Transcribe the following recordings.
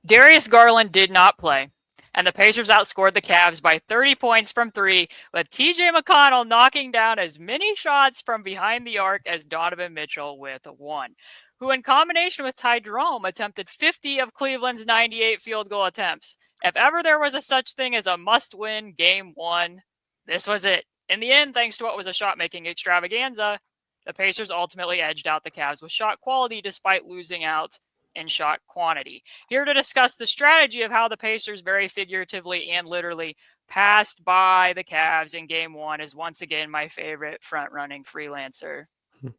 Darius Garland did not play, and the Pacers outscored the Cavs by 30 points from three, with TJ McConnell knocking down as many shots from behind the arc as Donovan Mitchell with one, who in combination with Ty Jerome attempted 50 of Cleveland's 98 field goal attempts. If ever there was a such thing as a must-win game one, this was it. In the end, thanks to what was a shot-making extravaganza, the Pacers ultimately edged out the Cavs with shot quality despite losing out in shot quantity. Here to discuss the strategy of how the Pacers very figuratively and literally passed by the Cavs in game one is once again my favorite front-running freelancer,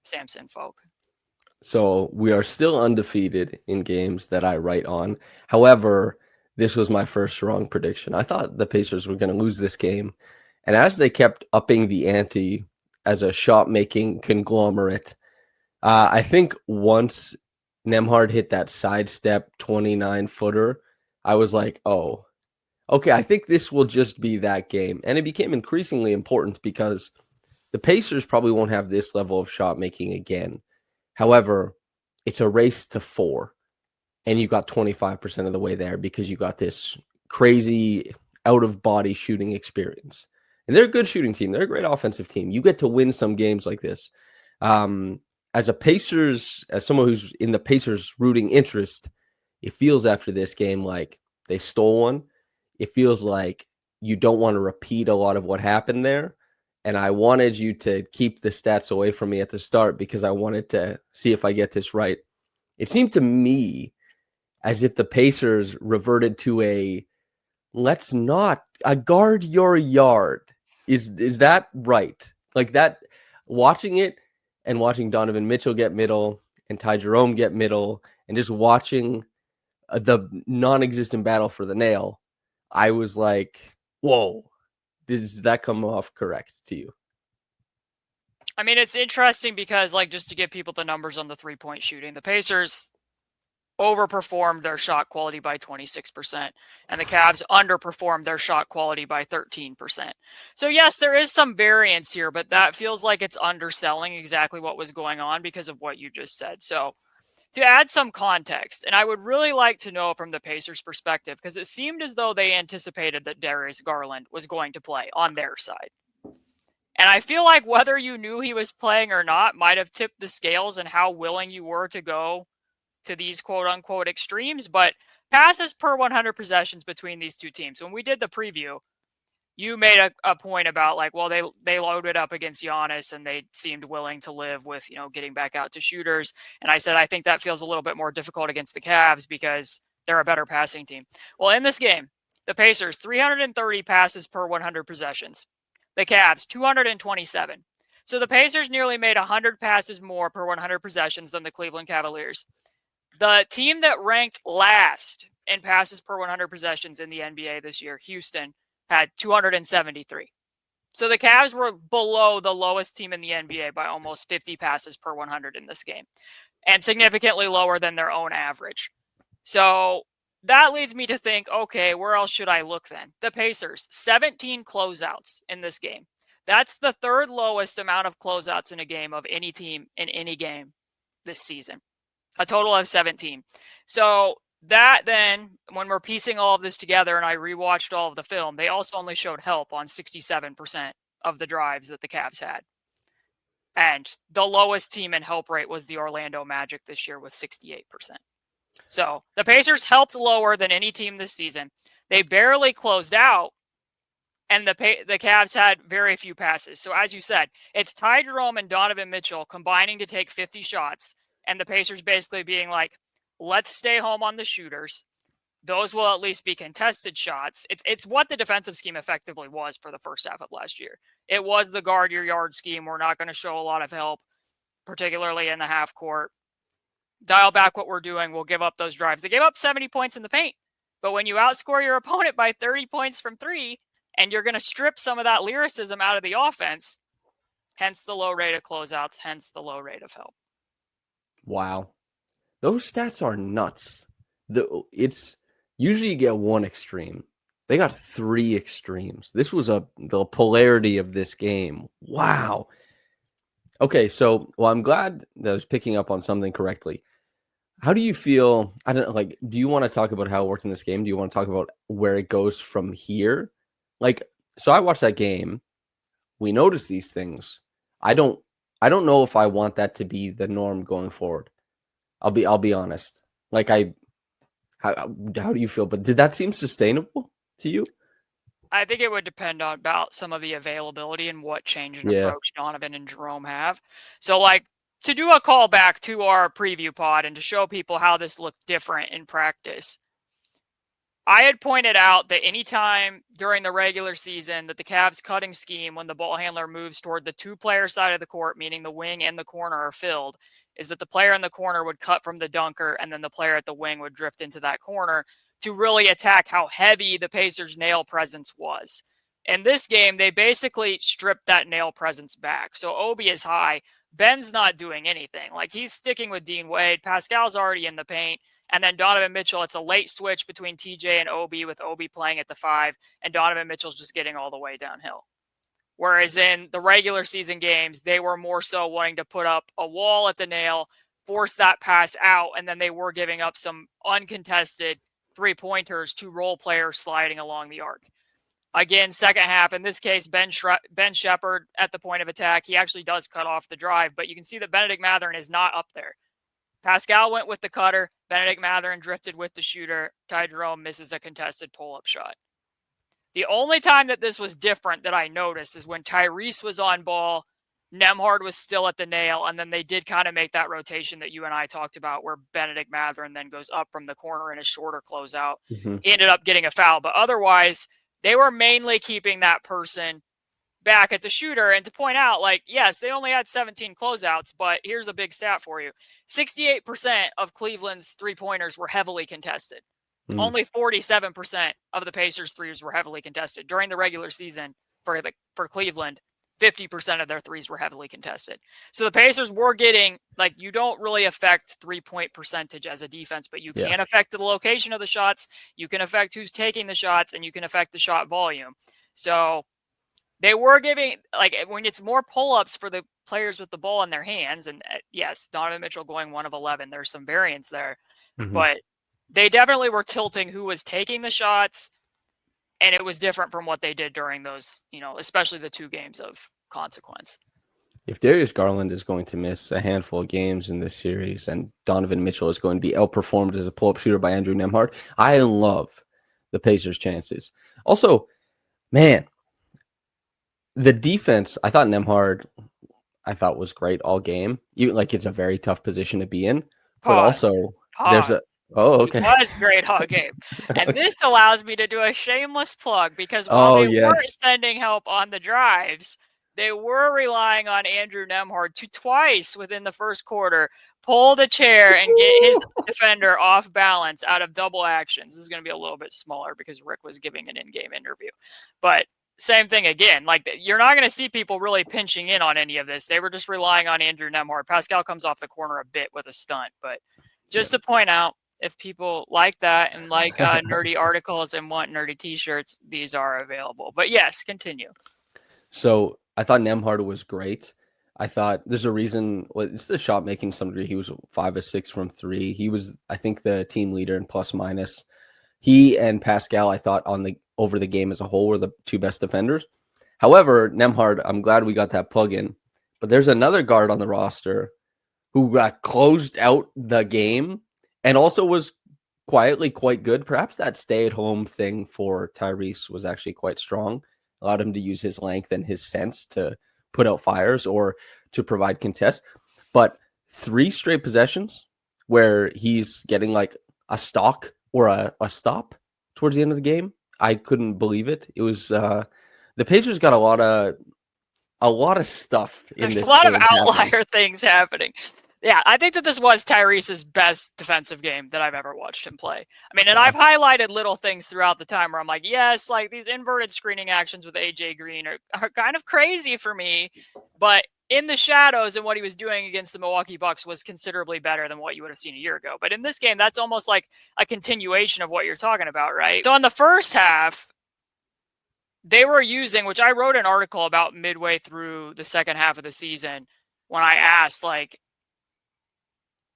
Samson Folk. So we are still undefeated in games that I write on. However, this was my first wrong prediction. I thought the Pacers were going to lose this game. And as they kept upping the ante as a shot-making conglomerate, I think once Nemhard hit that sidestep 29-footer, I was like, oh, okay, I think this will just be that game. And it became increasingly important because the Pacers probably won't have this level of shot making again. However, it's a race to 4, and you got 25% of the way there because you got this crazy out-of-body shooting experience. And they're a good shooting team. They're a great offensive team. You get to win some games like this. As someone who's in the Pacers' rooting interest, it feels after this game like they stole one. It feels like you don't want to repeat a lot of what happened there. And I wanted you to keep the stats away from me at the start because I wanted to see if I get this right. It seemed to me as if the Pacers reverted to a guard your yard. Is that right? Like that, watching it and watching Donovan Mitchell get middle and Ty Jerome get middle and just watching the non-existent battle for the nail, I was like, whoa, does that come off correct to you? I mean, it's interesting because, like, just to give people the numbers on the three-point shooting, the Pacers overperformed their shot quality by 26%, and the Cavs underperformed their shot quality by 13%. So yes, there is some variance here, but that feels like it's underselling exactly what was going on because of what you just said. So to add some context, and I would really like to know from the Pacers' perspective, because it seemed as though they anticipated that Darius Garland was going to play on their side. And I feel like whether you knew he was playing or not might have tipped the scales in how willing you were to go to these quote-unquote extremes, but passes per 100 possessions between these two teams. When we did the preview, you made a point about, like, well, they loaded up against Giannis and they seemed willing to live with, getting back out to shooters. And I said, I think that feels a little bit more difficult against the Cavs because they're a better passing team. Well, in this game, the Pacers, 330 passes per 100 possessions. The Cavs, 227. So the Pacers nearly made 100 passes more per 100 possessions than the Cleveland Cavaliers. The team that ranked last in passes per 100 possessions in the NBA this year, Houston, had 273. So the Cavs were below the lowest team in the NBA by almost 50 passes per 100 in this game, and significantly lower than their own average. So that leads me to think, okay, where else should I look then? The Pacers, 17 closeouts in this game. That's the third lowest amount of closeouts in a game of any team in any game this season. A total of 17. So that then, when we're piecing all of this together and I rewatched all of the film, they also only showed help on 67% of the drives that the Cavs had. And the lowest team in help rate was the Orlando Magic this year with 68%. So the Pacers helped lower than any team this season. They barely closed out, and the Cavs had very few passes. So as you said, it's Ty Jerome and Donovan Mitchell combining to take 50 shots, and the Pacers basically being like, let's stay home on the shooters. Those will at least be contested shots. It's what the defensive scheme effectively was for the first half of last year. It was the guard your yard scheme. We're not going to show a lot of help, particularly in the half court. Dial back what we're doing. We'll give up those drives. They gave up 70 points in the paint. But when you outscore your opponent by 30 points from three, and you're going to strip some of that lyricism out of the offense, hence the low rate of closeouts, hence the low rate of help. Wow. Those stats are nuts. It's usually you get one extreme. They got 3 extremes. This was the polarity of this game. Wow. Okay, so I'm glad that I was picking up on something correctly. How do you feel? I don't like. Do you want to talk about how it worked in this game? Do you want to talk about where it goes from here? Like, so I watched that game. We noticed these things. I don't. I don't know if I want that to be the norm going forward. I'll be honest. Like, how do you feel? But did that seem sustainable to you? I think it would depend on about some of the availability and what change and Yeah. approach Donovan and Jerome have. So, like, to do a callback to our preview pod and to show people how this looked different in practice, I had pointed out that anytime during the regular season that the Cavs cutting scheme, when the ball handler moves toward the two-player side of the court, meaning the wing and the corner are filled, is that the player in the corner would cut from the dunker and then the player at the wing would drift into that corner to really attack how heavy the Pacers' nail presence was. In this game, they basically stripped that nail presence back. So Obi is high. Ben's not doing anything. Like, he's sticking with Dean Wade. Pascal's already in the paint. And then Donovan Mitchell, it's a late switch between TJ and Obi, with Obi playing at the 5, and Donovan Mitchell's just getting all the way downhill. Whereas in the regular season games, they were more so wanting to put up a wall at the nail, force that pass out, and then they were giving up some uncontested three-pointers to role players sliding along the arc. Again, second half, in this case, Ben Shepherd at the point of attack, he actually does cut off the drive, but you can see that Bennedict Mathurin is not up there. Pascal went with the cutter. Bennedict Mathurin drifted with the shooter. Ty Jerome misses a contested pull-up shot. The only time that this was different that I noticed is when Tyrese was on ball, Nemhard was still at the nail, and then they did kind of make that rotation that you and I talked about where Bennedict Mathurin then goes up from the corner in a shorter closeout. Mm-hmm. He ended up getting a foul, but otherwise, they were mainly keeping that person back at the shooter. And to point out, like, yes, they only had 17 closeouts, but here's a big stat for you. 68% of Cleveland's three-pointers were heavily contested. Only 47% of the Pacers' threes were heavily contested. During the regular season for Cleveland, 50% of their threes were heavily contested. So the Pacers were getting, like, you don't really affect three-point percentage as a defense, but you can affect the location of the shots, you can affect who's taking the shots, and you can affect the shot volume. So they were giving, like, when it's more pull-ups for the players with the ball in their hands, and yes, Donovan Mitchell going 1 of 11, there's some variance there, but they definitely were tilting who was taking the shots, and it was different from what they did during those, especially the 2 games of consequence. If Darius Garland is going to miss a handful of games in this series and Donovan Mitchell is going to be outperformed as a pull-up shooter by Andrew Nemhard, I love the Pacers' chances. Also, man, the defense, I thought Nemhard, was great all game. It's a very tough position to be in. But also, there's a... Oh, okay. It was great all game. And this allows me to do a shameless plug, because while they weren't sending help on the drives, they were relying on Andrew Nemhard to twice within the first quarter pull the chair and get his defender off balance out of double actions. This is going to be a little bit smaller because Rick was giving an in-game interview. But same thing again. Like, you're not going to see people really pinching in on any of this. They were just relying on Andrew Nemhard. Pascal comes off the corner a bit with a stunt. But just to point out, if people like that and like nerdy articles and want nerdy t-shirts, these are available. But yes, continue. So I thought Nemhard was great. I thought there's a reason. Well, it's the shot making to some degree. He was 5 of 6 from 3. He was, I think, the team leader in plus minus. He and Pascal, I thought, over the game as a whole, were the 2 best defenders. However, Nemhard, I'm glad we got that plug in. But there's another guard on the roster who got closed out the game and also was quietly quite good. Perhaps that stay-at-home thing for Tyrese was actually quite strong. Allowed him to use his length and his sense to put out fires or to provide contests. But 3 straight possessions where he's getting like a stock or a stop towards the end of the game, I couldn't believe it. It was the Pacers got a lot of stuff in this. There's a lot of outlier things happening. Yeah, I think that this was Tyrese's best defensive game that I've ever watched him play. I mean, and I've highlighted little things throughout the time where I'm like, yes, like these inverted screening actions with AJ Green are kind of crazy for me, but in the shadows and what he was doing against the Milwaukee Bucks was considerably better than what you would have seen a year ago. But in this game, that's almost like a continuation of what you're talking about, right? So in the first half, they were using, which I wrote an article about midway through the second half of the season when I asked, like,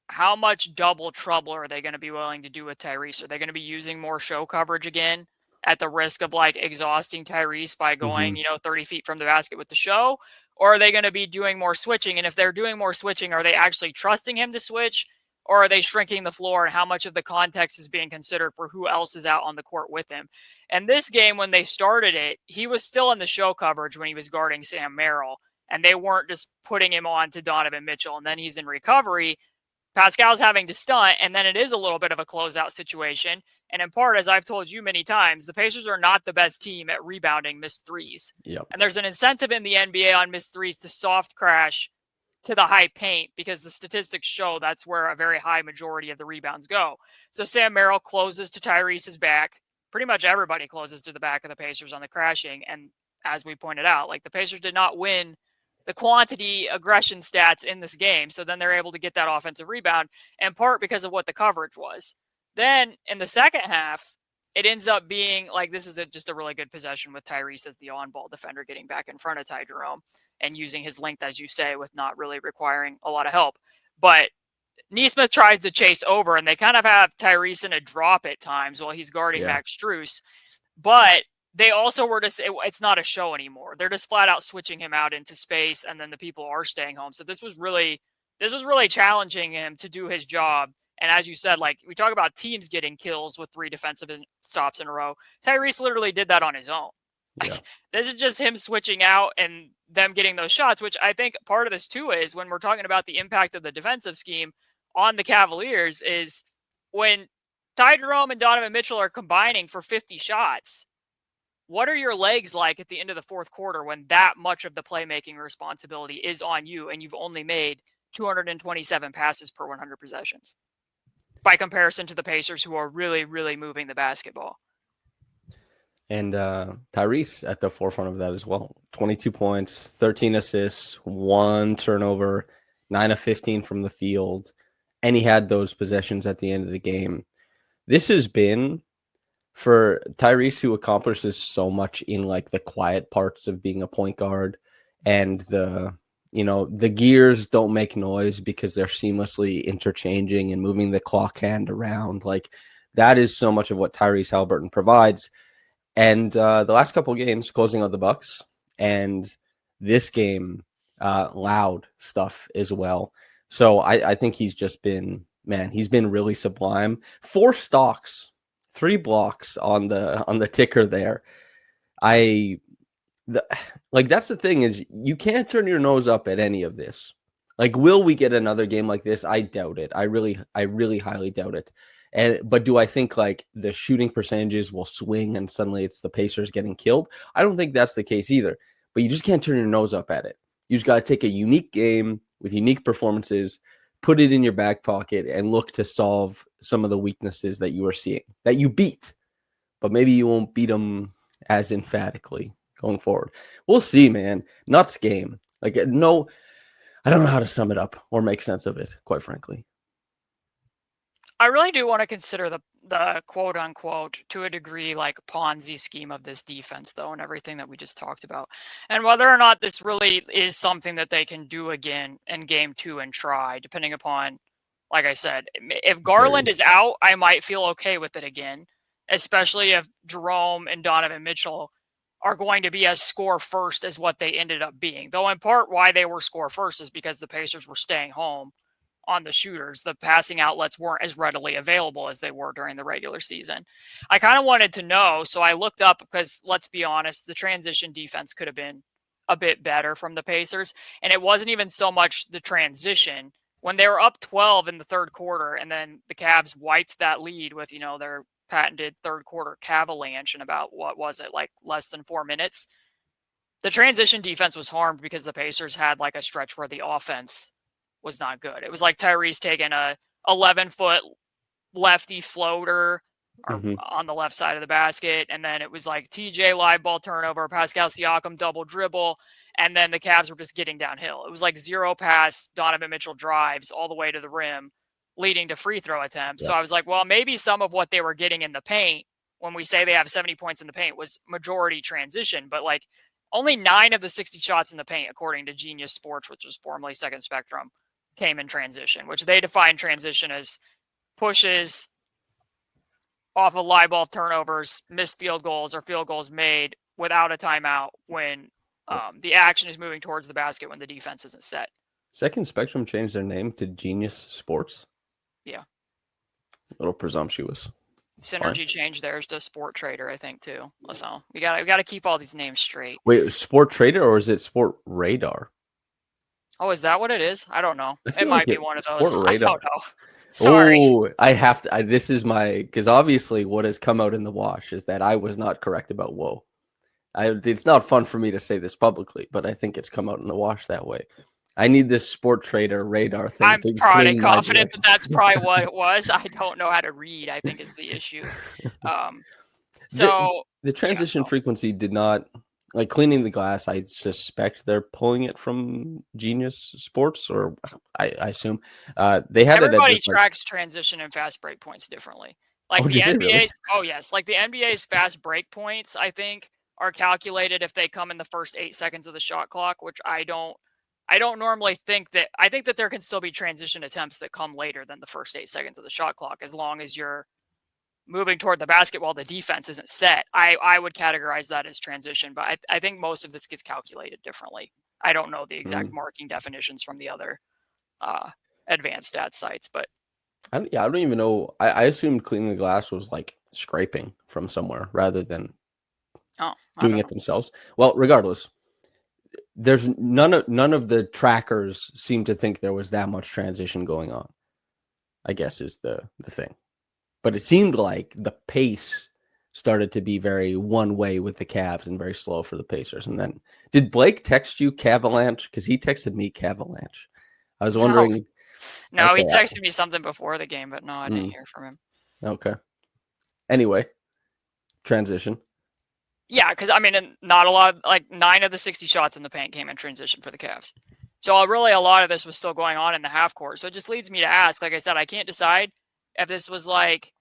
how much double trouble are they going to be willing to do with Tyrese? Are they going to be using more show coverage again at the risk of like exhausting Tyrese by going, 30 feet from the basket with the show? Or are they going to be doing more switching? And if they're doing more switching, are they actually trusting him to switch? Or are they shrinking the floor, and how much of the context is being considered for who else is out on the court with him? And this game, when they started it, he was still in the show coverage when he was guarding Sam Merrill, and they weren't just putting him on to Donovan Mitchell, and then he's in recovery. Pascal's having to stunt, and then it is a little bit of a closeout situation. And in part, as I've told you many times, the Pacers are not the best team at rebounding missed threes. Yep. And there's an incentive in the NBA on missed threes to soft crash to the high paint, because the statistics show that's where a very high majority of the rebounds go. So Sam Merrill closes to Tyrese's back. Pretty much everybody closes to the back of the Pacers on the crashing. And as we pointed out, like, the Pacers did not win the quantity aggression stats in this game. So then they're able to get that offensive rebound, in part because of what the coverage was. Then in the second half, it ends up being like, this is just a really good possession with Tyrese as the on-ball defender, getting back in front of Ty Jerome and using his length, as you say, with not really requiring a lot of help. But Nesmith tries to chase over, and they kind of have Tyrese in a drop at times while he's guarding Max Strus. But they also were just, it's not a show anymore. They're just flat out switching him out into space, and then the people are staying home. So this was really challenging him to do his job. And as you said, like, we talk about teams getting kills with 3 defensive stops in a row. Tyrese literally did that on his own. Yeah. Like, this is just him switching out and them getting those shots, which I think part of this too is when we're talking about the impact of the defensive scheme on the Cavaliers, is when Ty Jerome and Donovan Mitchell are combining for 50 shots. What are your legs like at the end of the fourth quarter when that much of the playmaking responsibility is on you and you've only made 227 passes per 100 possessions? By comparison to the Pacers, who are really, really moving the basketball. And Tyrese at the forefront of that as well. 22 points, 13 assists, 1 turnover, 9 of 15 from the field. And he had those possessions at the end of the game. This has been, for Tyrese, who accomplishes so much in like the quiet parts of being a point guard, and the gears don't make noise because they're seamlessly interchanging and moving the clock hand around. Like, that is so much of what Tyrese Haliburton provides. And the last couple of games, closing out the Bucks, and this game, loud stuff as well. So I think he's just been, he's been really sublime. 4 stocks, 3 blocks on the ticker there. That's the thing, is you can't turn your nose up at any of this. Like, will we get another game like this? I doubt it. I really highly doubt it. But do I think like the shooting percentages will swing and suddenly it's the Pacers getting killed? I don't think that's the case either. But you just can't turn your nose up at it. You just got to take a unique game with unique performances, put it in your back pocket, and look to solve some of the weaknesses that you are seeing, that you beat. But maybe you won't beat them as emphatically going forward. We'll see, man. Nuts game. Like, no, I don't know how to sum it up or make sense of it, quite frankly. I really do want to consider the quote unquote, to a degree, like Ponzi scheme of this defense, though, and everything that we just talked about, and whether or not this really is something that they can do again in game 2 and try, depending upon, like I said, if Garland is out, I might feel okay with it again, especially if Jerome and Donovan Mitchell are going to be as score first as what they ended up being. Though in part why they were score first is because the Pacers were staying home on the shooters. The passing outlets weren't as readily available as they were during the regular season. I kind of wanted to know, so I looked up, because let's be honest, the transition defense could have been a bit better from the Pacers. And it wasn't even so much the transition. When they were up 12 in the third quarter, and then the Cavs wiped that lead with, their patented third quarter Cavalanche in about, what was it, like less than 4 minutes. The transition defense was harmed because the Pacers had like a stretch where the offense was not good. It was like Tyrese taking a 11-foot lefty floater on the left side of the basket, and then it was like TJ live ball turnover, Pascal Siakam double dribble, and then the Cavs were just getting downhill. It was like 0 pass Donovan Mitchell drives all the way to the rim, leading to free throw attempts. So I was like, well, maybe some of what they were getting in the paint, when we say they have 70 points in the paint, was majority transition, but like only 9 of the 60 shots in the paint, according to Genius Sports, which was formerly Second Spectrum, came in transition, which they define transition as pushes off of live ball turnovers, missed field goals, or field goals made without a timeout when the action is moving towards the basket when the defense isn't set. Second Spectrum changed their name to Genius Sports. Yeah. A little presumptuous. Synergy changed theirs to Sport Trader, I think, too. So we gotta keep all these names straight. Wait, Sport Trader or is it Sport Radar? Oh, is that what it is? I don't know. It might be one of those. Sport I Radar. don't know. Sorry. Oh, I have to. This is my, because obviously what has come out in the wash is that I was not correct about Whoa. It's not fun for me to say this publicly, but I think it's come out in the wash that way. I need this Sport Trader Radar thing. I'm probably confident that that's probably what it was. I don't know how to read, I think, is the issue. So the transition frequency did not, like cleaning the glass, I suspect they're pulling it from Genius Sports, or I assume they had everybody it at tracks transition and fast break points differently. Like the NBA's, really? Oh yes, like the NBA's fast break points, I think, are calculated if they come in the first 8 seconds of the shot clock, which I don't normally think that. I think that there can still be transition attempts that come later than the first 8 seconds of the shot clock, as long as you're moving toward the basket while the defense isn't set. I would categorize that as transition, but I think most of this gets calculated differently. I don't know the exact marking definitions from the other advanced stat sites, but I don't even know. I assumed cleaning the glass was like scraping from somewhere rather than doing it themselves. Well, regardless, there's none of the trackers seem to think there was that much transition going on, I guess is the thing. But it seemed like the pace started to be very one way with the Cavs and very slow for the Pacers. And then did Blake text you Cavalanche? Because he texted me Cavalanche. I was wondering. No, he texted me something before the game, but no, I didn't hear from him. Okay. Anyway, transition. Yeah, because I mean, not a lot. Like 9 of the 60 shots in the paint came in transition for the Cavs. So really, a lot of this was still going on in the half court. So it just leads me to ask. Like I said, I can't decide if this was like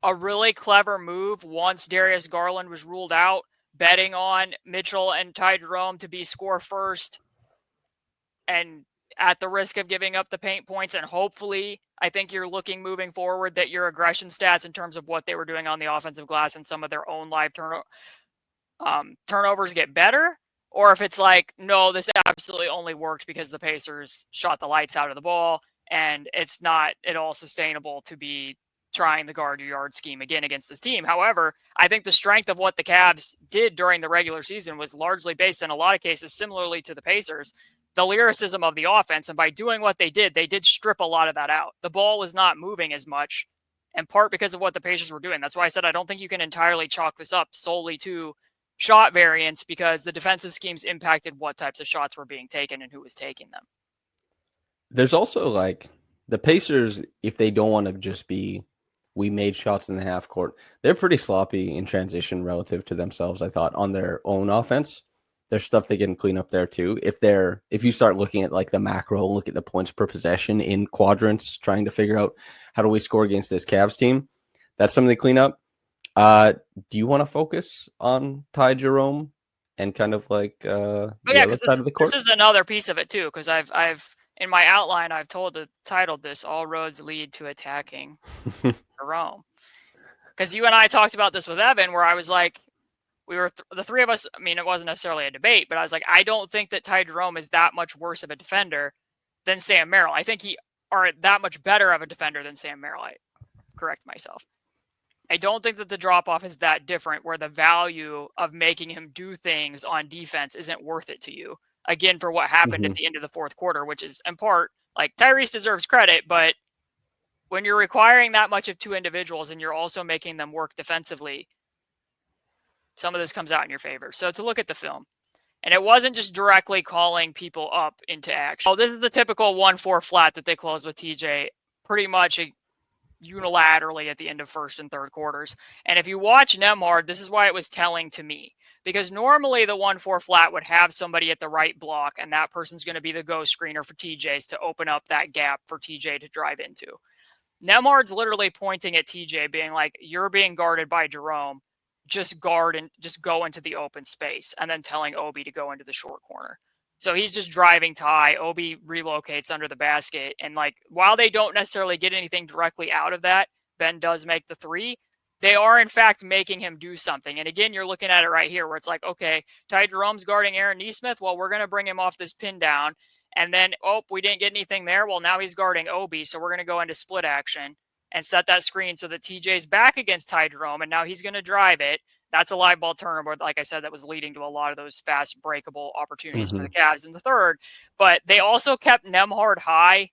a really clever move once Darius Garland was ruled out, betting on Mitchell and Ty Jerome to be score first, and at the risk of giving up the paint points. And hopefully, I think you're looking moving forward that your aggression stats in terms of what they were doing on the offensive glass and some of their own live turnovers get better. Or if it's like, no, this absolutely only worked because the Pacers shot the lights out of the ball and it's not at all sustainable to be trying the guard your yard scheme again against this team. However, I think the strength of what the Cavs did during the regular season was largely based in a lot of cases, similarly to the Pacers, the lyricism of the offense. And by doing what they did strip a lot of that out. The ball was not moving as much, in part because of what the Pacers were doing. That's why I said I don't think you can entirely chalk this up solely to shot variance, because the defensive schemes impacted what types of shots were being taken and who was taking them. There's also like the Pacers, if they don't want to just be, we made shots in the half court, they're pretty sloppy in transition relative to themselves, I thought, on their own offense. There's stuff they can clean up there too. If you start looking at like the macro, look at the points per possession in quadrants, trying to figure out how do we score against this Cavs team, that's something they clean up. Do you want to focus on Ty Jerome and kind of like the other side of the court? This is another piece of it too, because I've in my outline I've titled this "All Roads Lead to Attacking Jerome," because you and I talked about this with Evan, where I was like, we were the three of us. I mean, it wasn't necessarily a debate, but I was like, I don't think that Ty Jerome is that much worse of a defender than Sam Merrill. I think he are that much better of a defender than Sam Merrill. I correct myself. I don't think that the drop-off is that different, where the value of making him do things on defense isn't worth it to you. Again, for what happened at the end of the fourth quarter, which is in part, like, Tyrese deserves credit, but when you're requiring that much of two individuals and you're also making them work defensively, some of this comes out in your favor. So to look at the film, and it wasn't just directly calling people up into action. Oh, this is the typical 1-4 flat that they close with TJ pretty much unilaterally at the end of first and third quarters. And if you watch Nemhard, this is why it was telling to me, because normally the 1-4 flat would have somebody at the right block, and that person's going to be the go screener for TJ's to open up that gap for TJ to drive into. Nemhard's literally pointing at TJ being like, you're being guarded by Jerome, just guard and just go into the open space, and then telling Obi to go into the short corner. So he's just driving Ty. Obi relocates under the basket. And like, while they don't necessarily get anything directly out of that, Ben does make the three. They are in fact making him do something. And again, you're looking at it right here where it's like, okay, Ty Jerome's guarding Aaron Nesmith. Well, we're going to bring him off this pin down. And then, oh, we didn't get anything there. Well, now he's guarding Obi. So we're going to go into split action and set that screen so that TJ's back against Ty Jerome. And now he's going to drive it. That's a live ball turnover. Like I said, that was leading to a lot of those fast breakable opportunities for the Cavs in the third. But they also kept Nemhard high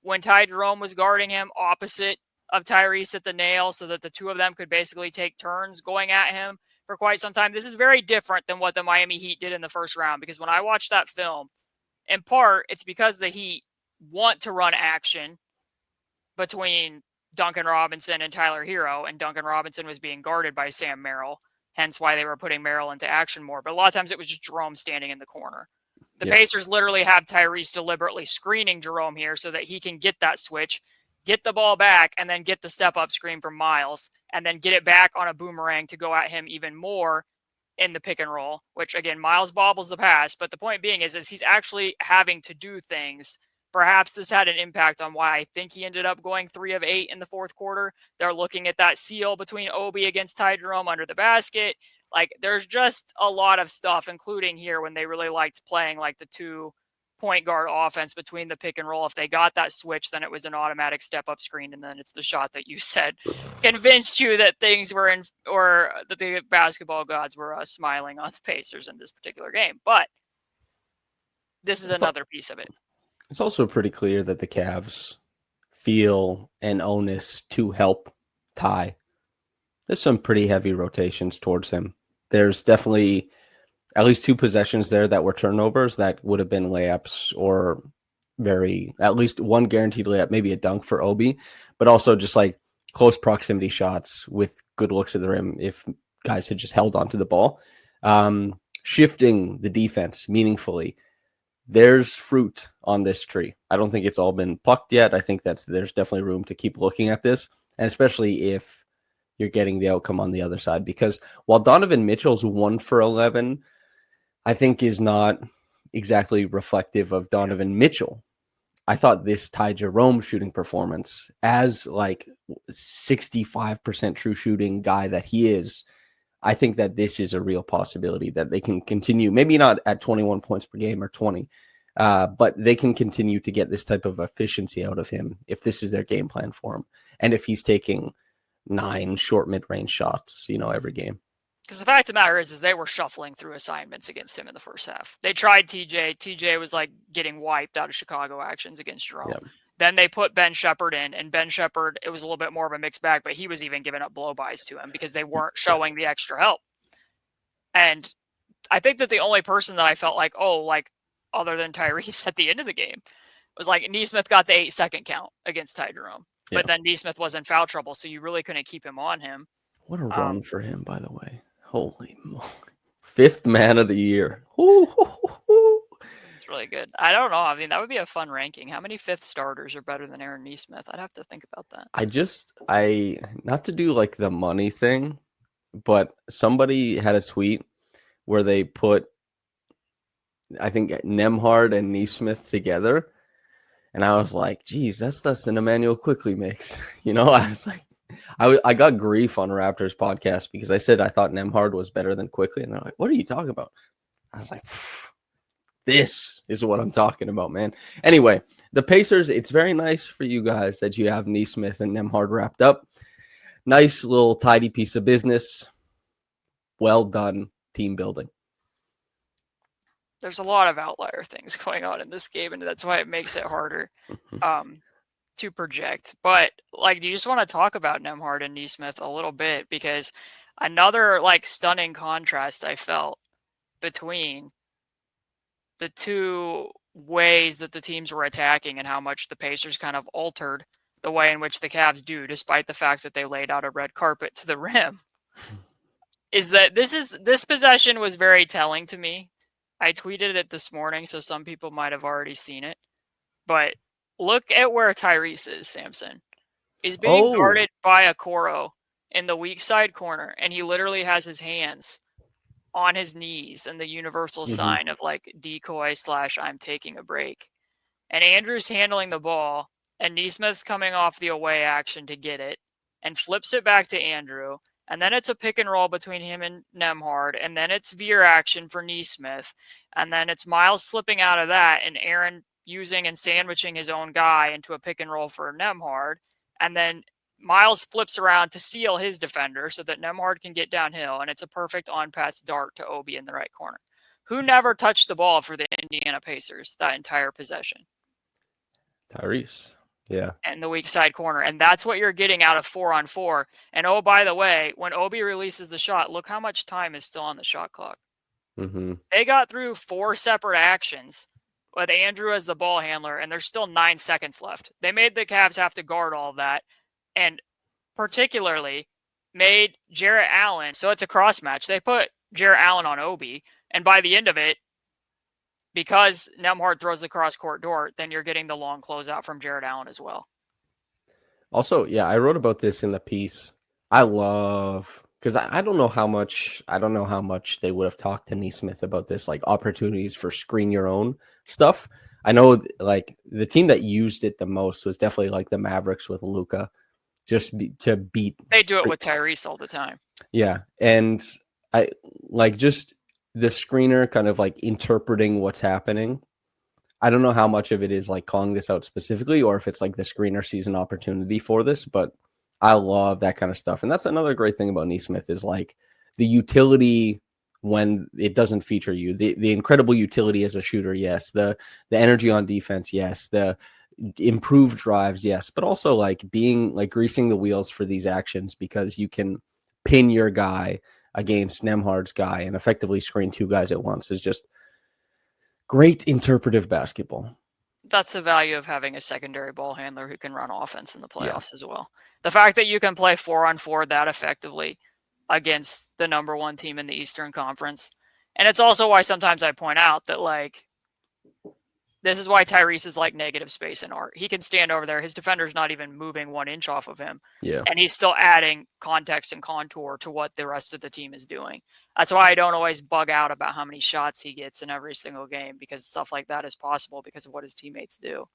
when Ty Jerome was guarding him opposite of Tyrese at the nail so that the two of them could basically take turns going at him for quite some time. This is very different than what the Miami Heat did in the first round, because when I watched that film, in part, it's because the Heat want to run action between Duncan Robinson and Tyler Hero, and Duncan Robinson was being guarded by Sam Merrill, hence why they were putting Merrill into action more. But a lot of times it was just Jerome standing in the corner. The Pacers literally have Tyrese deliberately screening Jerome here so that he can get that switch, get the ball back, and then get the step-up screen from Miles, and then get it back on a boomerang to go at him even more in the pick and roll, which, again, Miles bobbles the pass. But the point being is he's actually having to do things. Perhaps this had an impact on why I think he ended up going 3 of 8 in the fourth quarter. They're looking at that seal between Obi against Ty Jerome under the basket. Like, there's just a lot of stuff, including here when they really liked playing like the 2 point guard offense between the pick and roll. If they got that switch, then it was an automatic step up screen. And then it's the shot that you said convinced you that things were in, or that the basketball gods were smiling on the Pacers in this particular game. But this is another piece of it. It's also pretty clear that the Cavs feel an onus to help Ty. There's some pretty heavy rotations towards him. There's definitely at least 2 possessions there that were turnovers that would have been layups, or at least one guaranteed layup, maybe a dunk for Obi, but also just like close proximity shots with good looks at the rim if guys had just held onto the ball. Shifting the defense meaningfully. There's fruit on this tree. I don't think it's all been plucked yet. I think there's definitely room to keep looking at this, and especially if you're getting the outcome on the other side. Because while Donovan Mitchell's 1 for 11, I think is not exactly reflective of Donovan Mitchell. I thought this Ty Jerome shooting performance, as like 65% true shooting guy that he is, I think that this is a real possibility that they can continue, maybe not at 21 points per game or 20, but they can continue to get this type of efficiency out of him if this is their game plan for him. And if he's taking 9 short mid-range shots, every game. Because the fact of the matter is they were shuffling through assignments against him in the first half. They tried TJ. TJ was like getting wiped out of Chicago actions against Jerome. Yep. Then they put Ben Shepherd in, and Ben Shepherd, it was a little bit more of a mixed bag, but he was even giving up blow-bys to him because they weren't showing the extra help. And I think that the only person that I felt like, other than Tyrese at the end of the game, was like Nesmith got the 8-second count against Ty Jerome. But then Nesmith was in foul trouble, so you really couldn't keep him on him. What a run for him, by the way. Holy moly. 5th man of the year. It's really good. I don't know. I mean, that would be a fun ranking. How many 5th starters are better than Aaron Nesmith? I'd have to think about that. I not to do like the money thing, but somebody had a tweet where they put, I think, Nemhard and Nesmith together. And I was like, geez, that's less than Emmanuel Quickly makes. I was like, I got grief on Raptors podcast because I said I thought Nemhard was better than Quickly. And they're like, what are you talking about? I was like, this is what I'm talking about, man. Anyway, the Pacers, it's very nice for you guys that you have Nesmith and Nemhard wrapped up. Nice little tidy piece of business. Well done team building. There's a lot of outlier things going on in this game, and that's why it makes it harder to project. But do you just want to talk about Nemhard and Nesmith a little bit? Because another stunning contrast I felt between the two ways that the teams were attacking and how much the Pacers kind of altered the way in which the Cavs do, despite the fact that they laid out a red carpet to the rim, is that this possession was very telling to me. I tweeted it this morning, so some people might have already seen it. But look at where Tyrese is, Samson. He's being guarded by Okoro in the weak side corner, and he literally has his hands on his knees and the universal sign of like decoy / I'm taking a break. And Andrew's handling the ball, and Nesmith's coming off the away action to get it and flips it back to Andrew. And then it's a pick and roll between him and Nemhard. And then it's veer action for Nesmith. And then it's Miles slipping out of that and Aaron using and sandwiching his own guy into a pick and roll for Nemhard. And then Miles flips around to seal his defender so that Nemhard can get downhill. And it's a perfect on-pass dart to Obi in the right corner, who never touched the ball for the Indiana Pacers that entire possession. Tyrese. Yeah. And the weak side corner. And that's what you're getting out of 4-on-4. And oh, by the way, when Obi releases the shot, look how much time is still on the shot clock. They got through 4 separate actions with Andrew as the ball handler, and there's still 9 seconds left. They made the Cavs have to guard all of that, and particularly made Jarrett Allen. So it's a cross match. They put Jarrett Allen on Obi, and by the end of it, because Nemhard throws the cross-court door, then you're getting the long closeout from Jarrett Allen as well. Also, yeah, I wrote about this in the piece. I love, because I don't know how much they would have talked to Nesmith about this, like opportunities for screen your own stuff. I know like the team that used it the most was definitely like the Mavericks with Luka, to beat. They do it with Tyrese all the time. Yeah, and I like just the screener kind of like interpreting what's happening. I don't know how much of it is like calling this out specifically or if it's like the screener sees an opportunity for this, but I love that kind of stuff. And that's another great thing about Nesmith is like the utility when it doesn't feature you, the incredible utility as a shooter. Yes. The energy on defense. Yes. The improved drives. Yes. But also like being like greasing the wheels for these actions because you can pin your guy against Nemhard's guy and effectively screen 2 guys at once is just great interpretive basketball. That's the value of having a secondary ball handler who can run offense in the playoffs as well. The fact that you can play 4-on-4 that effectively against the number 1 team in the Eastern Conference. And it's also why sometimes I point out that like this is why Tyrese is like negative space in art. He can stand over there. His defender's not even moving 1 inch off of him. Yeah. And he's still adding context and contour to what the rest of the team is doing. That's why I don't always bug out about how many shots he gets in every single game, because stuff like that is possible because of what his teammates do.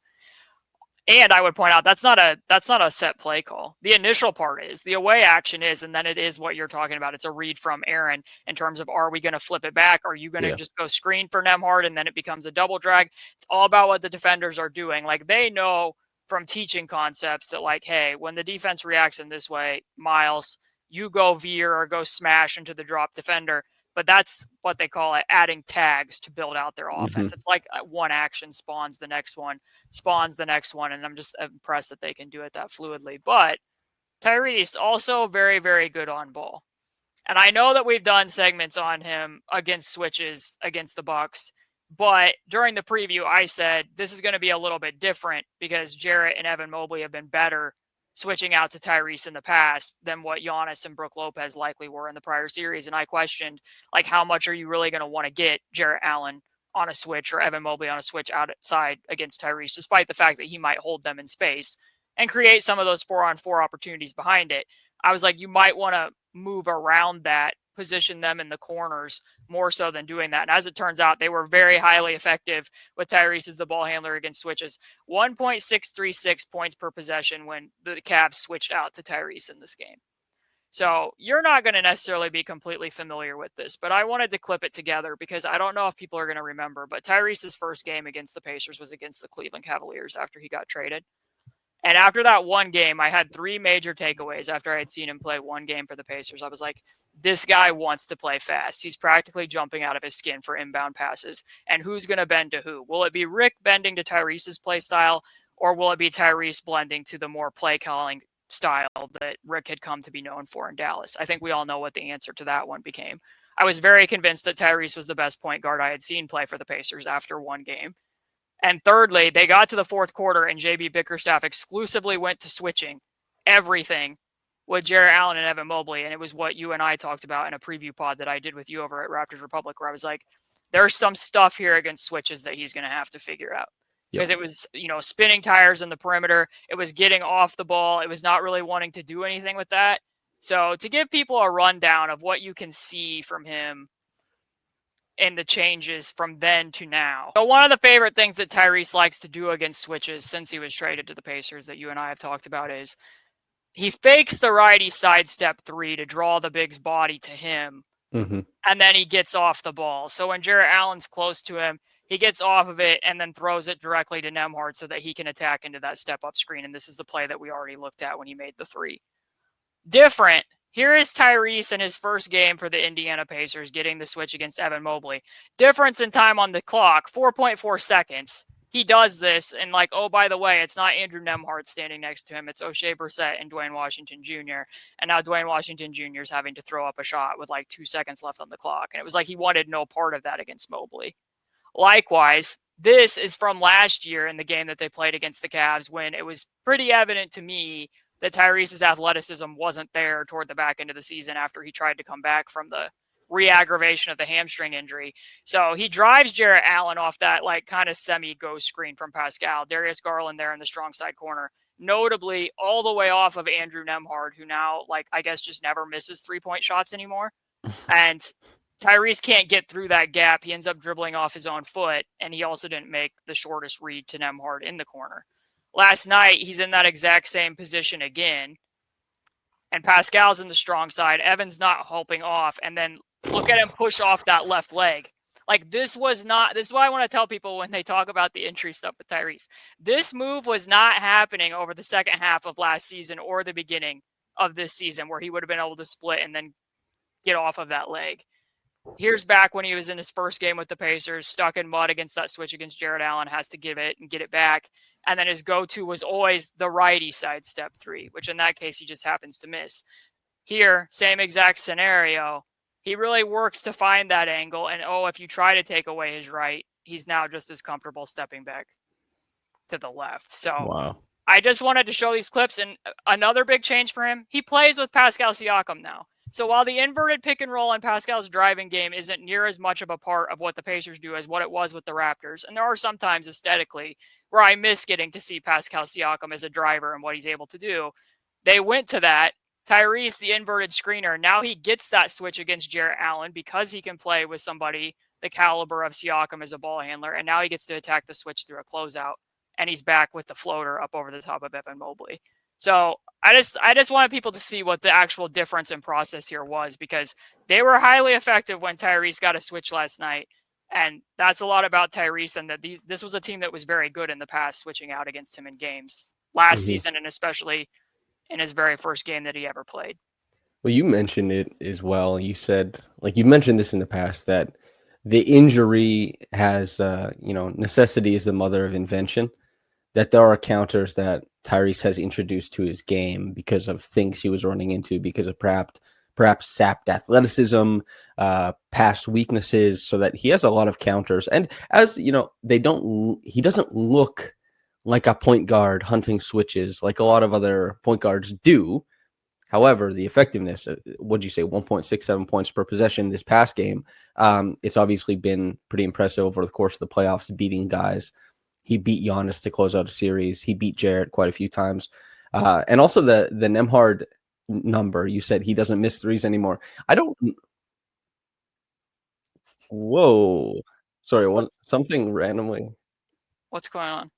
And I would point out that's not a set play call. The initial part is, the away action is, and then it is what you're talking about. It's a read from Aaron in terms of, are we going to flip it back? Are you going to just go screen for Nemhard and then it becomes a double drag? It's all about what the defenders are doing. Like they know from teaching concepts that like, hey, when the defense reacts in this way, Miles, you go veer or go smash into the drop defender. But that's what they call it, adding tags to build out their offense. It's like one action spawns the next one, and I'm just impressed that they can do it that fluidly. But Tyrese also very, very good on ball. And I know that we've done segments on him against switches against the Bucks, but during the preview, I said this is going to be a little bit different because Jarrett and Evan Mobley have been better switching out to Tyrese in the past than what Giannis and Brook Lopez likely were in the prior series. And I questioned, like, how much are you really going to want to get Jarrett Allen on a switch or Evan Mobley on a switch outside against Tyrese, despite the fact that he might hold them in space and create some of those 4-on-4 opportunities behind it. I was like, you might want to move around that, position them in the corners more so than doing that. And as it turns out, they were very highly effective with Tyrese as the ball handler against switches. 1.636 points per possession when the Cavs switched out to Tyrese in this game. So you're not going to necessarily be completely familiar with this, but I wanted to clip it together because I don't know if people are going to remember, but Tyrese's first game against the Pacers was against the Cleveland Cavaliers after he got traded. And after that one game, I had 3 major takeaways after I had seen him play one game for the Pacers. I was like, this guy wants to play fast. He's practically jumping out of his skin for inbound passes. And who's going to bend to who? Will it be Rick bending to Tyrese's play style, or will it be Tyrese blending to the more play calling style that Rick had come to be known for in Dallas? I think we all know what the answer to that one became. I was very convinced that Tyrese was the best point guard I had seen play for the Pacers after one game. And thirdly, they got to the fourth quarter and JB Bickerstaff exclusively went to switching everything with Jarrett Allen and Evan Mobley. And it was what you and I talked about in a preview pod that I did with you over at Raptors Republic, where I was like, there's some stuff here against switches that he's going to have to figure out. Because it was, spinning tires in the perimeter. It was getting off the ball. It was not really wanting to do anything with that. So to give people a rundown of what you can see from him in the changes from then to now. So one of the favorite things that Tyrese likes to do against switches since he was traded to the Pacers that you and I have talked about is he fakes the righty sidestep 3 to draw the big's body to him, and then he gets off the ball. So when Jarrett Allen's close to him, he gets off of it and then throws it directly to Nemhard so that he can attack into that step-up screen, and this is the play that we already looked at when he made the 3. Different. Here is Tyrese in his first game for the Indiana Pacers getting the switch against Evan Mobley. Difference in time on the clock, 4.4 seconds. He does this, and like, oh, by the way, it's not Andrew Nemhard standing next to him. It's O'Shea Brissett and Dwayne Washington Jr. And now Dwayne Washington Jr. is having to throw up a shot with like 2 seconds left on the clock. And it was like he wanted no part of that against Mobley. Likewise, this is from last year in the game that they played against the Cavs when it was pretty evident to me that Tyrese's athleticism wasn't there toward the back end of the season after he tried to come back from the re-aggravation of the hamstring injury. So he drives Jarrett Allen off that like kind of semi-ghost screen from Pascal. Darius Garland there in the strong side corner, notably all the way off of Andrew Nemhard, who now like I guess just never misses 3-point shots anymore. And Tyrese can't get through that gap. He ends up dribbling off his own foot, and he also didn't make the shortest read to Nemhard in the corner. Last night, he's in that exact same position again, and Pascal's in the strong side. Evan's not helping off, and then look at him push off that left leg. Like, this is why I want to tell people when they talk about the injury stuff with Tyrese. This move was not happening over the second half of last season or the beginning of this season where he would have been able to split and then get off of that leg. Here's back when he was in his first game with the Pacers, stuck in mud against that switch against Jarrett Allen, has to give it and get it back. And then his go-to was always the righty side step 3, which in that case he just happens to miss. Here, same exact scenario. He really works to find that angle. And if you try to take away his right, he's now just as comfortable stepping back to the left. So Wow. I just wanted to show these clips. And another big change for him, he plays with Pascal Siakam now. So while the inverted pick and roll in Pascal's driving game isn't near as much of a part of what the Pacers do as what it was with the Raptors, and there are sometimes aesthetically where I miss getting to see Pascal Siakam as a driver and what he's able to do, they went to that. Tyrese, the inverted screener, now he gets that switch against Jarrett Allen because he can play with somebody the caliber of Siakam as a ball handler, and now he gets to attack the switch through a closeout, and he's back with the floater up over the top of Evan Mobley. So I just wanted people to see what the actual difference in process here was, because they were highly effective when Tyrese got a switch last night. And that's a lot about Tyrese, and that this was a team that was very good in the past, switching out against him in games last season, and especially in his very first game that he ever played. Well, you mentioned it as well. You said, like, you've mentioned this in the past, that the injury has, necessity is the mother of invention, that there are counters that Tyrese has introduced to his game because of things he was running into, because of perhaps sapped athleticism, past weaknesses, so that he has a lot of counters. And as you know, he doesn't look like a point guard hunting switches like a lot of other point guards do. However, the effectiveness, what'd you say, 1.67 points per possession this past game, it's obviously been pretty impressive over the course of the playoffs, beating guys. He beat Giannis to close out a series. He beat Jarrett quite a few times. And also the Nemhard number, you said he doesn't miss threes anymore. Whoa. Sorry, something randomly. What's going on?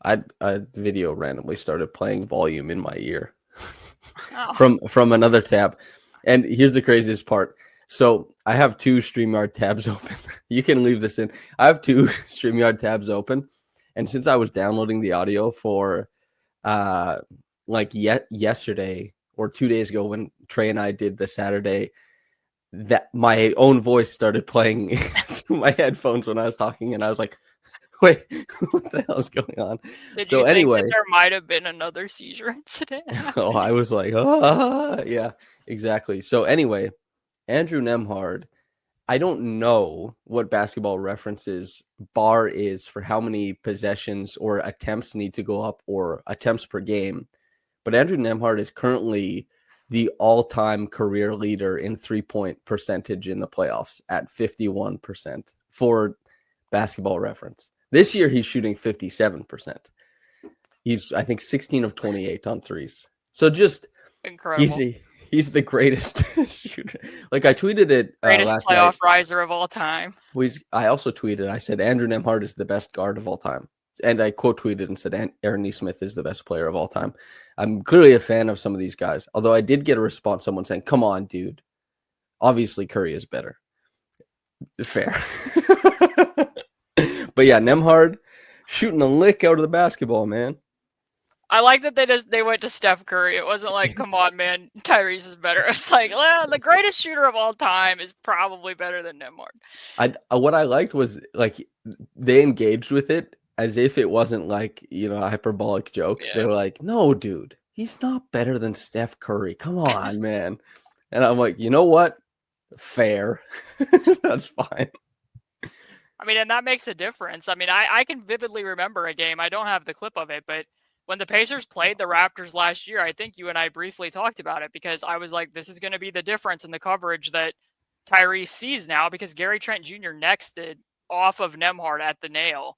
A video randomly started playing volume in my ear Oh. from another tab. And here's the craziest part. So I have 2 StreamYard tabs open. You can leave this in. I have 2 StreamYard tabs open. And since I was downloading the audio for yesterday or 2 days ago when Trey and I did the Saturday, that my own voice started playing through my headphones when I was talking, and I was like, wait, what the hell is going on? Did So you think anyway, that there might have been another seizure incident? oh, I was like, yeah, exactly. So anyway, Andrew Nemhard, I don't know what Basketball Reference's bar is for how many possessions or attempts need to go up or attempts per game, but Andrew Nemhard is currently the all-time career leader in 3-point percentage in the playoffs at 51% for Basketball Reference. This year, he's shooting 57%. He's, I think, 16 of 28 on threes. So just Incredible. He's the greatest shooter. Like I tweeted it Greatest last night. playoff riser of all time. I also tweeted, I said, Andrew Nemhard is the best guard of all time. And I quote tweeted and said, Aaron Nesmith is the best player of all time. I'm clearly a fan of some of these guys. Although I did get a response, someone saying, come on, dude. Obviously, Curry is better. Fair. But yeah, Nemhard shooting a lick out of the basketball, man. I like that they went to Steph Curry. It wasn't like, come on, man, Tyrese is better. It's like, well, the greatest shooter of all time is probably better than Nemhard. What I liked was like they engaged with it as if it wasn't like, a hyperbolic joke. Yeah. They were like, no, dude, he's not better than Steph Curry. Come on, man. And I'm like, you know what? Fair. That's fine. I mean, and that makes a difference. I mean, I can vividly remember a game. I don't have the clip of it, but when the Pacers played the Raptors last year, I think you and I briefly talked about it because I was like, this is going to be the difference in the coverage that Tyrese sees now because Gary Trent Jr. nexted off of Nemhard at the nail,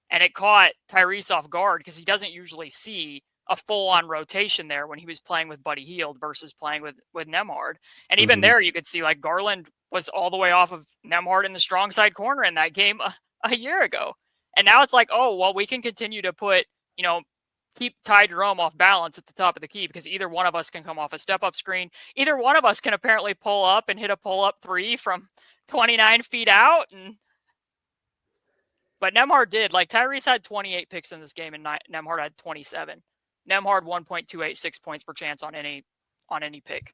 and it caught Tyrese off guard because he doesn't usually see a full-on rotation there when he was playing with Buddy Hield versus playing with Nemhard. And even there, you could see like Garland was all the way off of Nemhard in the strong side corner in that game a year ago. And now it's like, oh, well, we can continue to put, keep Ty Jerome off balance at the top of the key because either one of us can come off a step-up screen. Either one of us can apparently pull up and hit a pull-up three from 29 feet out. But Nemhard did. Like, Tyrese had 28 picks in this game, and Nemhard had 27. Nemhard 1.286 points per chance on any pick.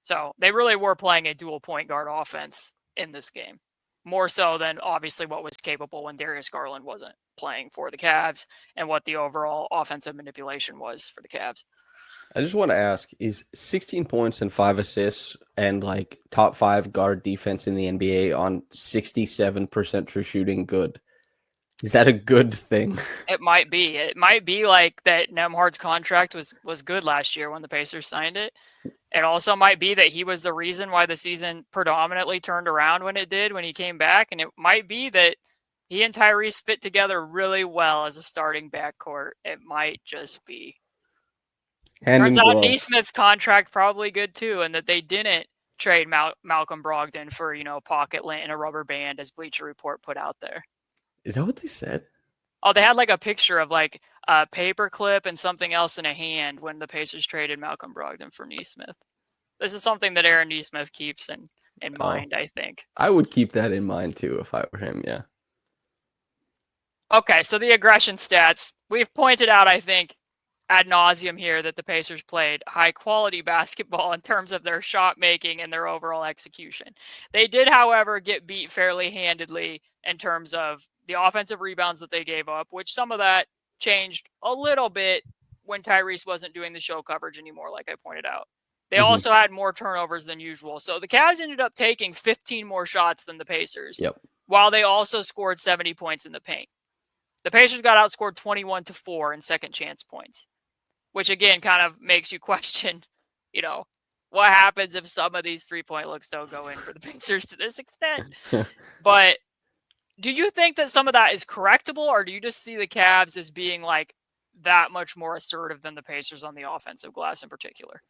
So they really were playing a dual point guard offense in this game. More so than obviously what was capable when Darius Garland wasn't playing for the Cavs and what the overall offensive manipulation was for the Cavs. I just want to ask, is 16 points and 5 assists and like top 5 guard defense in the NBA on 67% true shooting good? Is that a good thing? It might be. It might be like that Nemhard's contract was good last year when the Pacers signed it. It also might be that he was the reason why the season predominantly turned around when it did, when he came back. And it might be that he and Tyrese fit together really well as a starting backcourt. It might just be. Turns out Nesmith's contract probably good too, and that they didn't trade Malcolm Brogdon for, pocket lint and a rubber band, as Bleacher Report put out there. Is that what they said? Oh, they had like a picture of like a paper clip and something else in a hand when the Pacers traded Malcolm Brogdon for Nesmith. This is something that Aaron Nesmith keeps in mind, I think. I would keep that in mind too if I were him, yeah. Okay, so the aggression stats. We've pointed out, I think, ad nauseum here that the Pacers played high-quality basketball in terms of their shot making and their overall execution. They did, however, get beat fairly handedly in terms of the offensive rebounds that they gave up, which some of that changed a little bit when Tyrese wasn't doing the show coverage anymore, like I pointed out. They also had more turnovers than usual. So the Cavs ended up taking 15 more shots than the Pacers, while they also scored 70 points in the paint. The Pacers got outscored 21-4 in second chance points, which again kind of makes you question, what happens if some of these three-point looks don't go in for the Pacers to this extent. But do you think that some of that is correctable, or do you just see the Cavs as being like that much more assertive than the Pacers on the offensive glass in particular?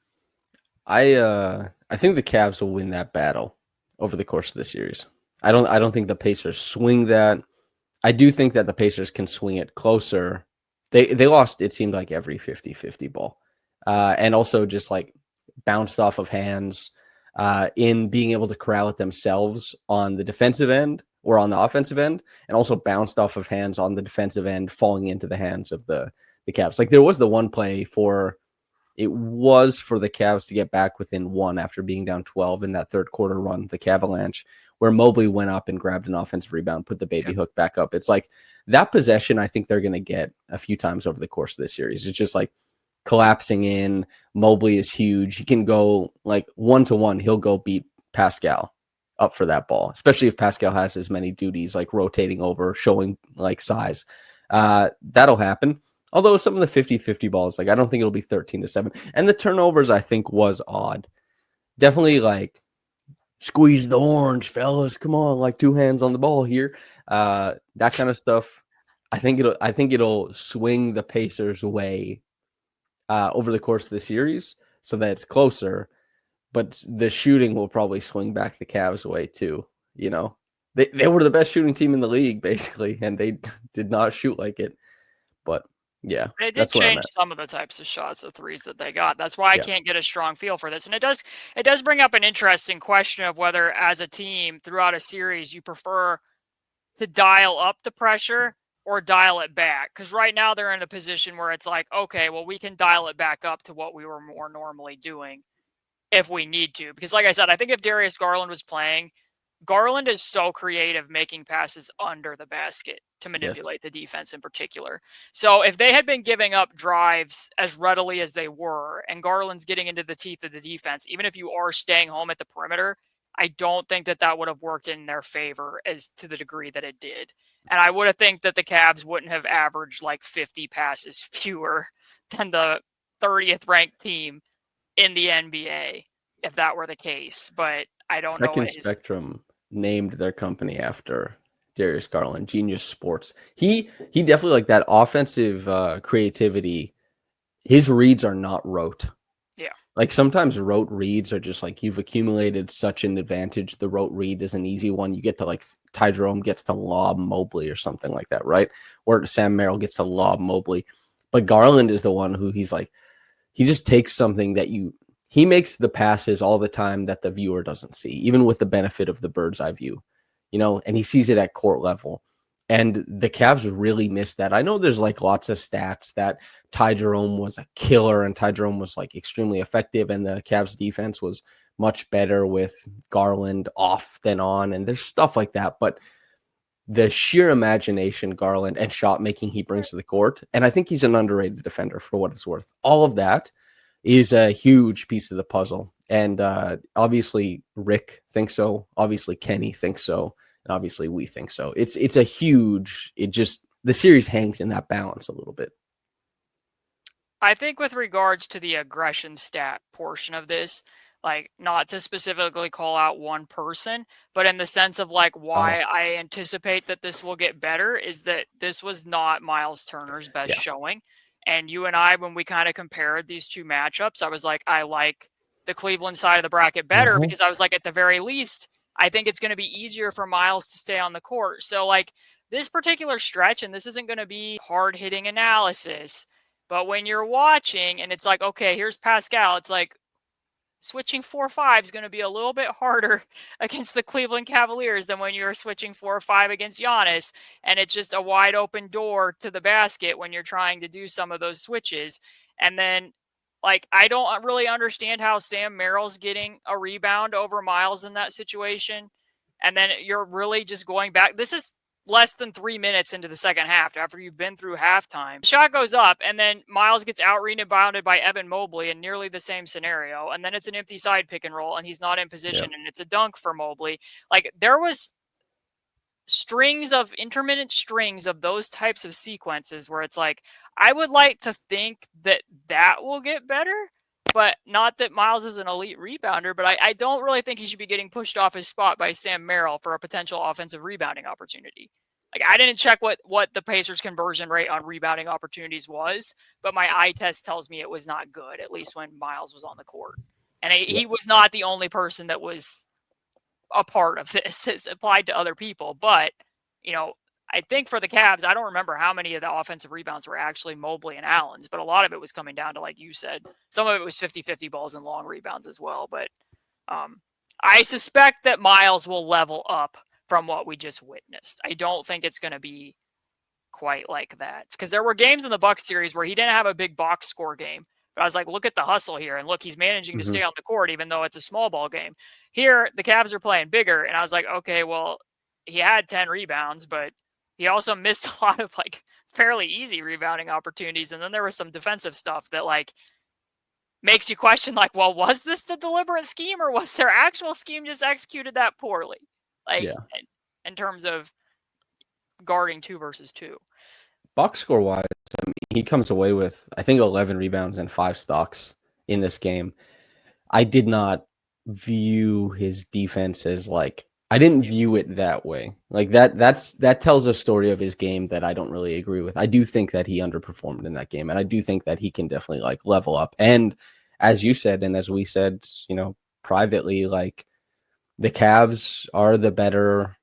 I think the Cavs will win that battle over the course of the series. I don't think the Pacers swing that. I do think that the Pacers can swing it closer. They lost, it seemed like, every 50-50 ball. And also just like bounced off of hands in being able to corral it themselves on the defensive end or on the offensive end, and also bounced off of hands on the defensive end, falling into the hands of the Cavs. Like there was the one play for the Cavs to get back within 1 after being down 12 in that third quarter run, the Cavalanche, where Mobley went up and grabbed an offensive rebound, put the baby hook back up. It's like that possession I think they're going to get a few times over the course of this series. It's just like collapsing in. Mobley is huge. He can go like 1-to-1. He'll go beat Pascal up for that ball, especially if Pascal has as many duties like rotating over, showing like size. That'll happen. Although some of the 50-50 balls, like I don't think it'll be 13-7. And the turnovers I think was odd. Definitely like squeeze the orange, fellas. Come on, like 2 hands on the ball here. That kind of stuff. I think it'll swing the Pacers' way over the course of the series so that it's closer. but the shooting will probably swing back the Cavs' way too. You know, they were the best shooting team in the league basically, and they did not shoot like it. But yeah, They did that's where I'm change at. some of the types of shots, the threes that they got. That's why I Yeah. can't get a strong feel for this. And it does bring up an interesting question of whether as a team throughout a series you prefer to dial up the pressure or dial it back. Because right now they're in a position where it's like, okay, well, we can dial it back up to what we were more normally doing if we need to. Because like I said, I think if Darius Garland was playing, Garland is so creative making passes under the basket to Yes. manipulate the defense in particular. So if they had been giving up drives as readily as they were, and Garland's getting into the teeth of the defense, even if you are staying home at the perimeter, I don't think that that would have worked in their favor as to the degree that it did. And I would have think that the Cavs wouldn't have averaged like 50 passes fewer than the 30th ranked team in the NBA if that were the case. But I don't know Second what his Spectrum named their company after Darius Garland, Genius Sports. He definitely like that offensive creativity. His reads are not rote. Yeah. Like sometimes rote reads are just like you've accumulated such an advantage. The rote read is an easy one. You get to like Ty Jerome gets to lob Mobley or something like that, right? Or Sam Merrill gets to lob Mobley. But Garland is the one who he just takes something that he makes the passes all the time that the viewer doesn't see, even with the benefit of the bird's eye view, and he sees it at court level. And the Cavs really missed that. I know there's like lots of stats that Ty Jerome was a killer and Ty Jerome was like extremely effective and the Cavs defense was much better with Garland off than on. And there's stuff like that. But the sheer imagination Garland and shot making he brings to the court, and I think he's an underrated defender for what it's worth. All of that is a huge piece of the puzzle. And obviously Rick thinks so. Obviously Kenny thinks so. And obviously we think so. It's a huge, the series hangs in that balance a little bit. I think with regards to the aggression stat portion of this, like not to specifically call out one person, but in the sense of like why I anticipate that this will get better is that this was not Miles Turner's best showing. And you and I, when we kind of compared these two matchups, I was like, I like the Cleveland side of the bracket better because I was like, at the very least, I think it's going to be easier for Miles to stay on the court. So like this particular stretch, and this isn't going to be hard hitting analysis, but when you're watching and it's like, okay, here's Pascal, it's like switching 4-5 is going to be a little bit harder against the Cleveland Cavaliers than when you're switching 4-5 against Giannis. And it's just a wide open door to the basket when you're trying to do some of those switches. And then like, I don't really understand how Sam Merrill's getting a rebound over Miles in that situation. And then you're really just going back. This is less than 3 minutes into the second half after you've been through halftime. The shot goes up, and then Miles gets out-rebounded by Evan Mobley in nearly the same scenario. And then it's an empty side pick and roll, and he's not in position, and it's a dunk for Mobley. Like, there was intermittent strings of those types of sequences where it's like, I would like to think that will get better, but not that Miles is an elite rebounder, but I don't really think he should be getting pushed off his spot by Sam Merrill for a potential offensive rebounding opportunity. Like, I didn't check what the Pacers' conversion rate on rebounding opportunities was, but my eye test tells me it was not good, at least when Miles was on the court. And he was not the only person that was a part of this. It's applied to other people, but I think for the Cavs, I don't remember how many of the offensive rebounds were actually Mobley and Allen's, but a lot of it was coming down to, like you said, some of it was 50-50 balls and long rebounds as well. But I suspect that Miles will level up from what we just witnessed. I don't think it's going to be quite like that, because there were games in the Bucks series where he didn't have a big box score game. But I was like, look at the hustle here. And look, he's managing to stay on the court, even though it's a small ball game. Here, the Cavs are playing bigger. And I was like, okay, well, he had 10 rebounds, but he also missed a lot of like fairly easy rebounding opportunities. And then there was some defensive stuff that like makes you question, like, well, was this the deliberate scheme or was their actual scheme just executed that poorly? Like in terms of guarding 2 versus 2. Box score wise, he comes away with, I think, 11 rebounds and 5 stocks in this game. I did not view his defense as like, I didn't view it that way. Like that tells a story of his game that I don't really agree with. I do think that he underperformed in that game, and I do think that he can definitely like level up. And as you said, and as we said, privately, like the Cavs are the better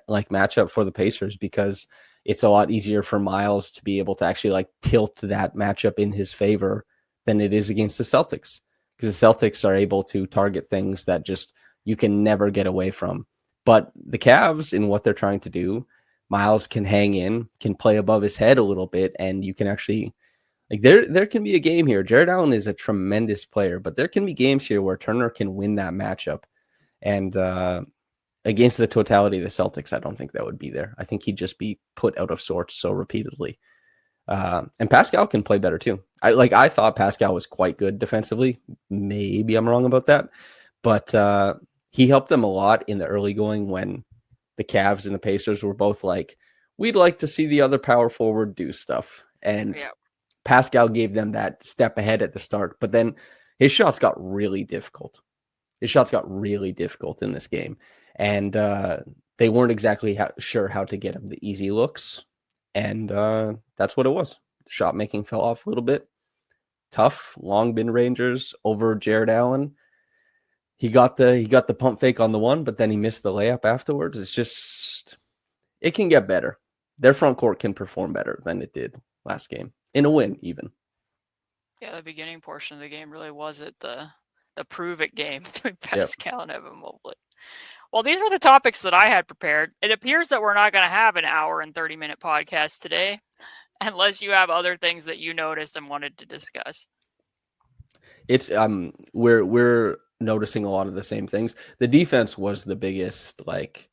like matchup for the Pacers because it's a lot easier for Miles to be able to actually like tilt that matchup in his favor than it is against the Celtics, because the Celtics are able to target things that just you can never get away from. But the Cavs, in what they're trying to do, Miles can hang in, can play above his head a little bit, and you can actually like there can be a game here. Jared Allen is a tremendous player, but there can be games here where Turner can win that matchup. And against the totality of the Celtics, I don't think that would be there. I think he'd just be put out of sorts so repeatedly. And Pascal can play better too. I thought Pascal was quite good defensively. Maybe I'm wrong about that, but he helped them a lot in the early going when the Cavs and the Pacers were both like, we'd like to see the other power forward do stuff. And Pascal gave them that step ahead at the start, but then his shots got really difficult. His shots got really difficult in this game, and they weren't exactly sure how to get him the easy looks, and that's what it was. Shot making fell off a little bit. Tough, long bin rangers over Jared Allen. He got the pump fake on the one, but then he missed the layup afterwards. It's just, it can get better. Their front court can perform better than it did last game, in a win even. Yeah, the beginning portion of the game really was it the prove it game between Pascal and Evan Mobley. Well, these were the topics that I had prepared. It appears that we're not going to have an hour and 30-minute podcast today, unless you have other things that you noticed and wanted to discuss. It's we're noticing a lot of the same things. The defense was the biggest, like,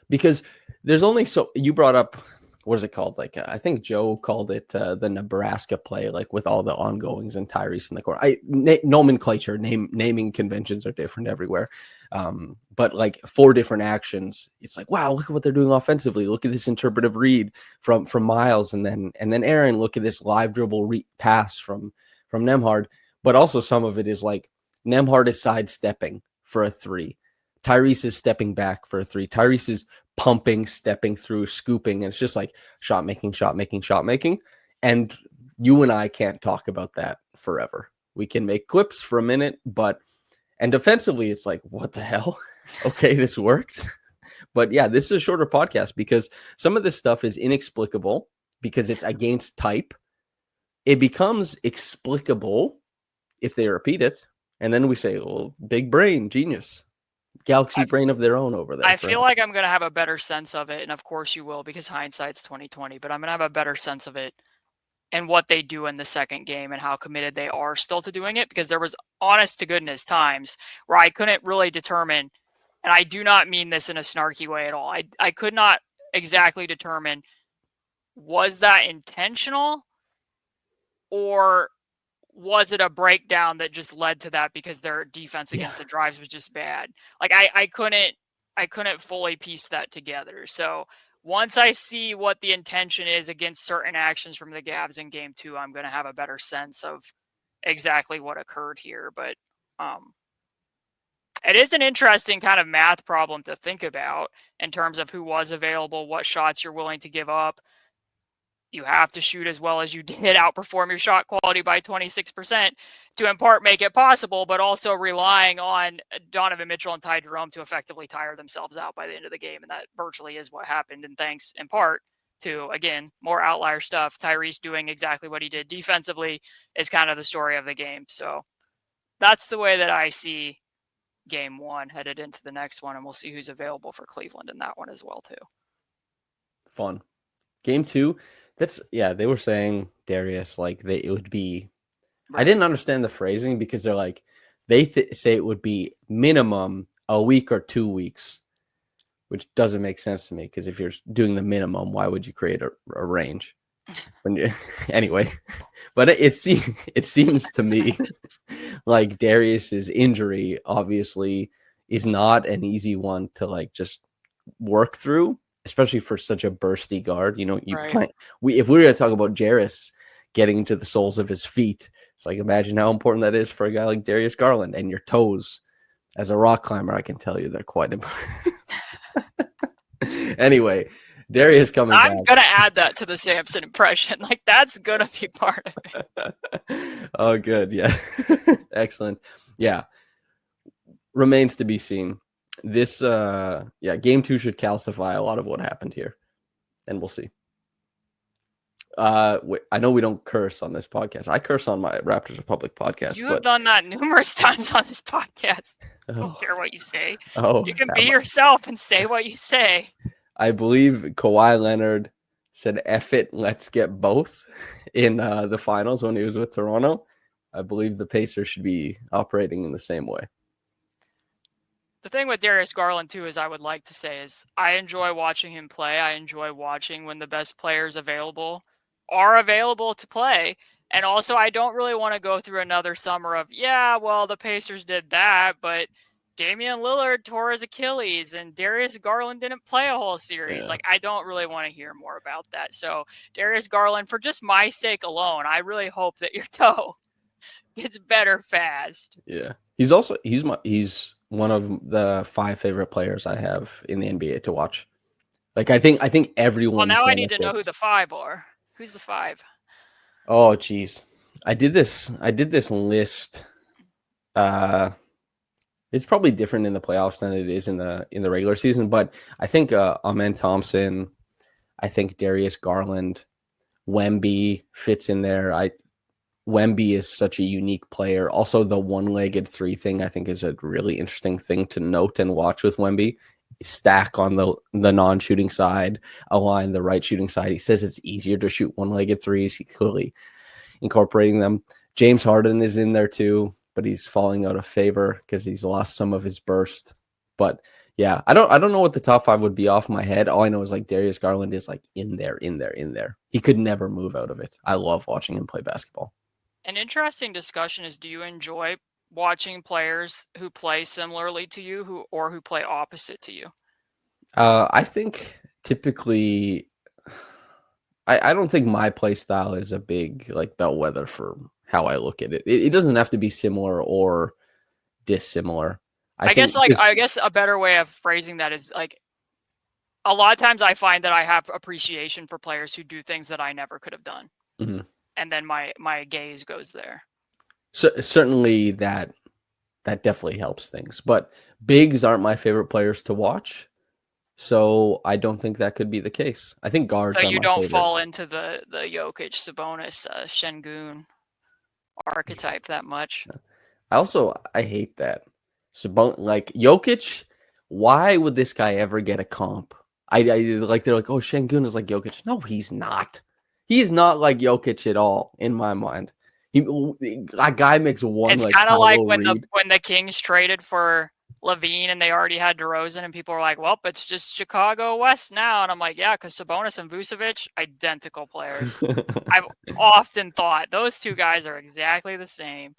because there's only so you brought up, what is it called? Like, I think Joe called it the Nebraska play, like with all the ongoings and Tyrese in the court. Nomenclature, naming conventions are different everywhere. But like 4 different actions, it's like, wow, look at what they're doing offensively. Look at this interpretive read from Miles, and then Aaron, look at this live dribble pass from Nemhard. But also some of it is like Nemhard is sidestepping for a 3. Tyrese is stepping back for a 3. Tyrese is pumping, stepping through, scooping, and it's just like shot making. And you and I can't talk about that forever. We can make clips for a minute, and defensively, it's like, what the hell? Okay, this worked. But yeah, this is a shorter podcast because some of this stuff is inexplicable because it's against type. It becomes explicable if they repeat it. And then we say, well, big brain, genius. Galaxy brain of their own over there. I feel like I'm going to have a better sense of it, and of course you will, because hindsight's 2020, but I'm going to have a better sense of it and what they do in the second game and how committed they are still to doing it, because there was, honest to goodness, times where I couldn't really determine, and I do not mean this in a snarky way at all, I could not exactly determine, was that intentional or was it a breakdown that just led to that because their defense against the drives was just bad? Like I couldn't fully piece that together. So once I see what the intention is against certain actions from the Cavs in game 2, I'm going to have a better sense of exactly what occurred here. But it is an interesting kind of math problem to think about in terms of who was available, what shots you're willing to give up. You have to shoot as well as you did, outperform your shot quality by 26% to in part make it possible, but also relying on Donovan Mitchell and Ty Jerome to effectively tire themselves out by the end of the game. And that virtually is what happened. And thanks in part to, again, more outlier stuff. Tyrese doing exactly what he did defensively is kind of the story of the game. So that's the way that I see game 1 headed into the next one. And we'll see who's available for Cleveland in that one as well, too. Fun. Game 2. They were saying, Darius, like it would be, right. I didn't understand the phrasing because they're like, they say it would be minimum a week or 2 weeks, which doesn't make sense to me because if you're doing the minimum, why would you create a range? Anyway, but it seems to me like Darius's injury obviously is not an easy one to like just work through, especially for such a bursty guard. If we were going to talk about Jarris getting into the soles of his feet, it's like, imagine how important that is for a guy like Darius Garland. And your toes, as a rock climber, I can tell you they're quite important. Anyway, Darius coming back. I'm going to add that to the Samson impression. Like, that's going to be part of it. Oh, good. Yeah. Excellent. Yeah. remains to be seen. This, game 2 should calcify a lot of what happened here, and we'll see. I know we don't curse on this podcast. I curse on my Raptors Republic podcast. You have done that numerous times on this podcast. I don't care what you say. You can be yourself and say what you say. I believe Kawhi Leonard said, "F it, let's get both," in the finals when he was with Toronto. I believe the Pacers should be operating in the same way. The thing with Darius Garland, too, is I would like to say is I enjoy watching him play. I enjoy watching when the best players available are available to play. And also, I don't really want to go through another summer of, the Pacers did that, but Damian Lillard tore his Achilles and Darius Garland didn't play a whole series. Yeah. Like, I don't really want to hear more about that. So, Darius Garland, for just my sake alone, I really hope that your toe gets better fast. Yeah. He's one of the 5 favorite players I have in the NBA to watch. Like, I think everyone. Well, now I need to know who the 5 are. Who's the 5? Oh, geez. I did this list. It's probably different in the playoffs than it is in the regular season, but I think Amen Thompson, I think Darius Garland, Wemby fits in there. Wemby is such a unique player. Also, the one-legged 3 thing I think is a really interesting thing to note and watch with Wemby. Stack on the non-shooting side, align the right shooting side. He says it's easier to shoot one-legged threes. He's clearly incorporating them. James Harden is in there too, but he's falling out of favor because he's lost some of his burst. But yeah, I don't know what the top 5 would be off my head. All I know is like Darius Garland is like in there. He could never move out of it. I love watching him play basketball. An interesting discussion is, do you enjoy watching players who play similarly to you who play opposite to you? I think typically, I don't think my play style is a big like bellwether for how I look at it. It doesn't have to be similar or dissimilar. I guess a better way of phrasing that is like a lot of times I find that I have appreciation for players who do things that I never could have done. Mm-hmm. And then my gaze goes there. So certainly that definitely helps things. But bigs aren't my favorite players to watch, so I don't think that could be the case. I think guards. So you don't fall into the Jokic, Sabonis, Şengün archetype that much. I hate that. Like Jokic, why would this guy ever get a comp? I like they're like, oh, Şengün is like Jokic. No, he's not. He's not like Jokic at all in my mind. A guy makes one. It's kind of like when the Kings traded for Levine and they already had DeRozan, and people were like, "Well, it's just Chicago West now." And I'm like, "Yeah, because Sabonis and Vucevic, identical players." I've often thought those 2 guys are exactly the same.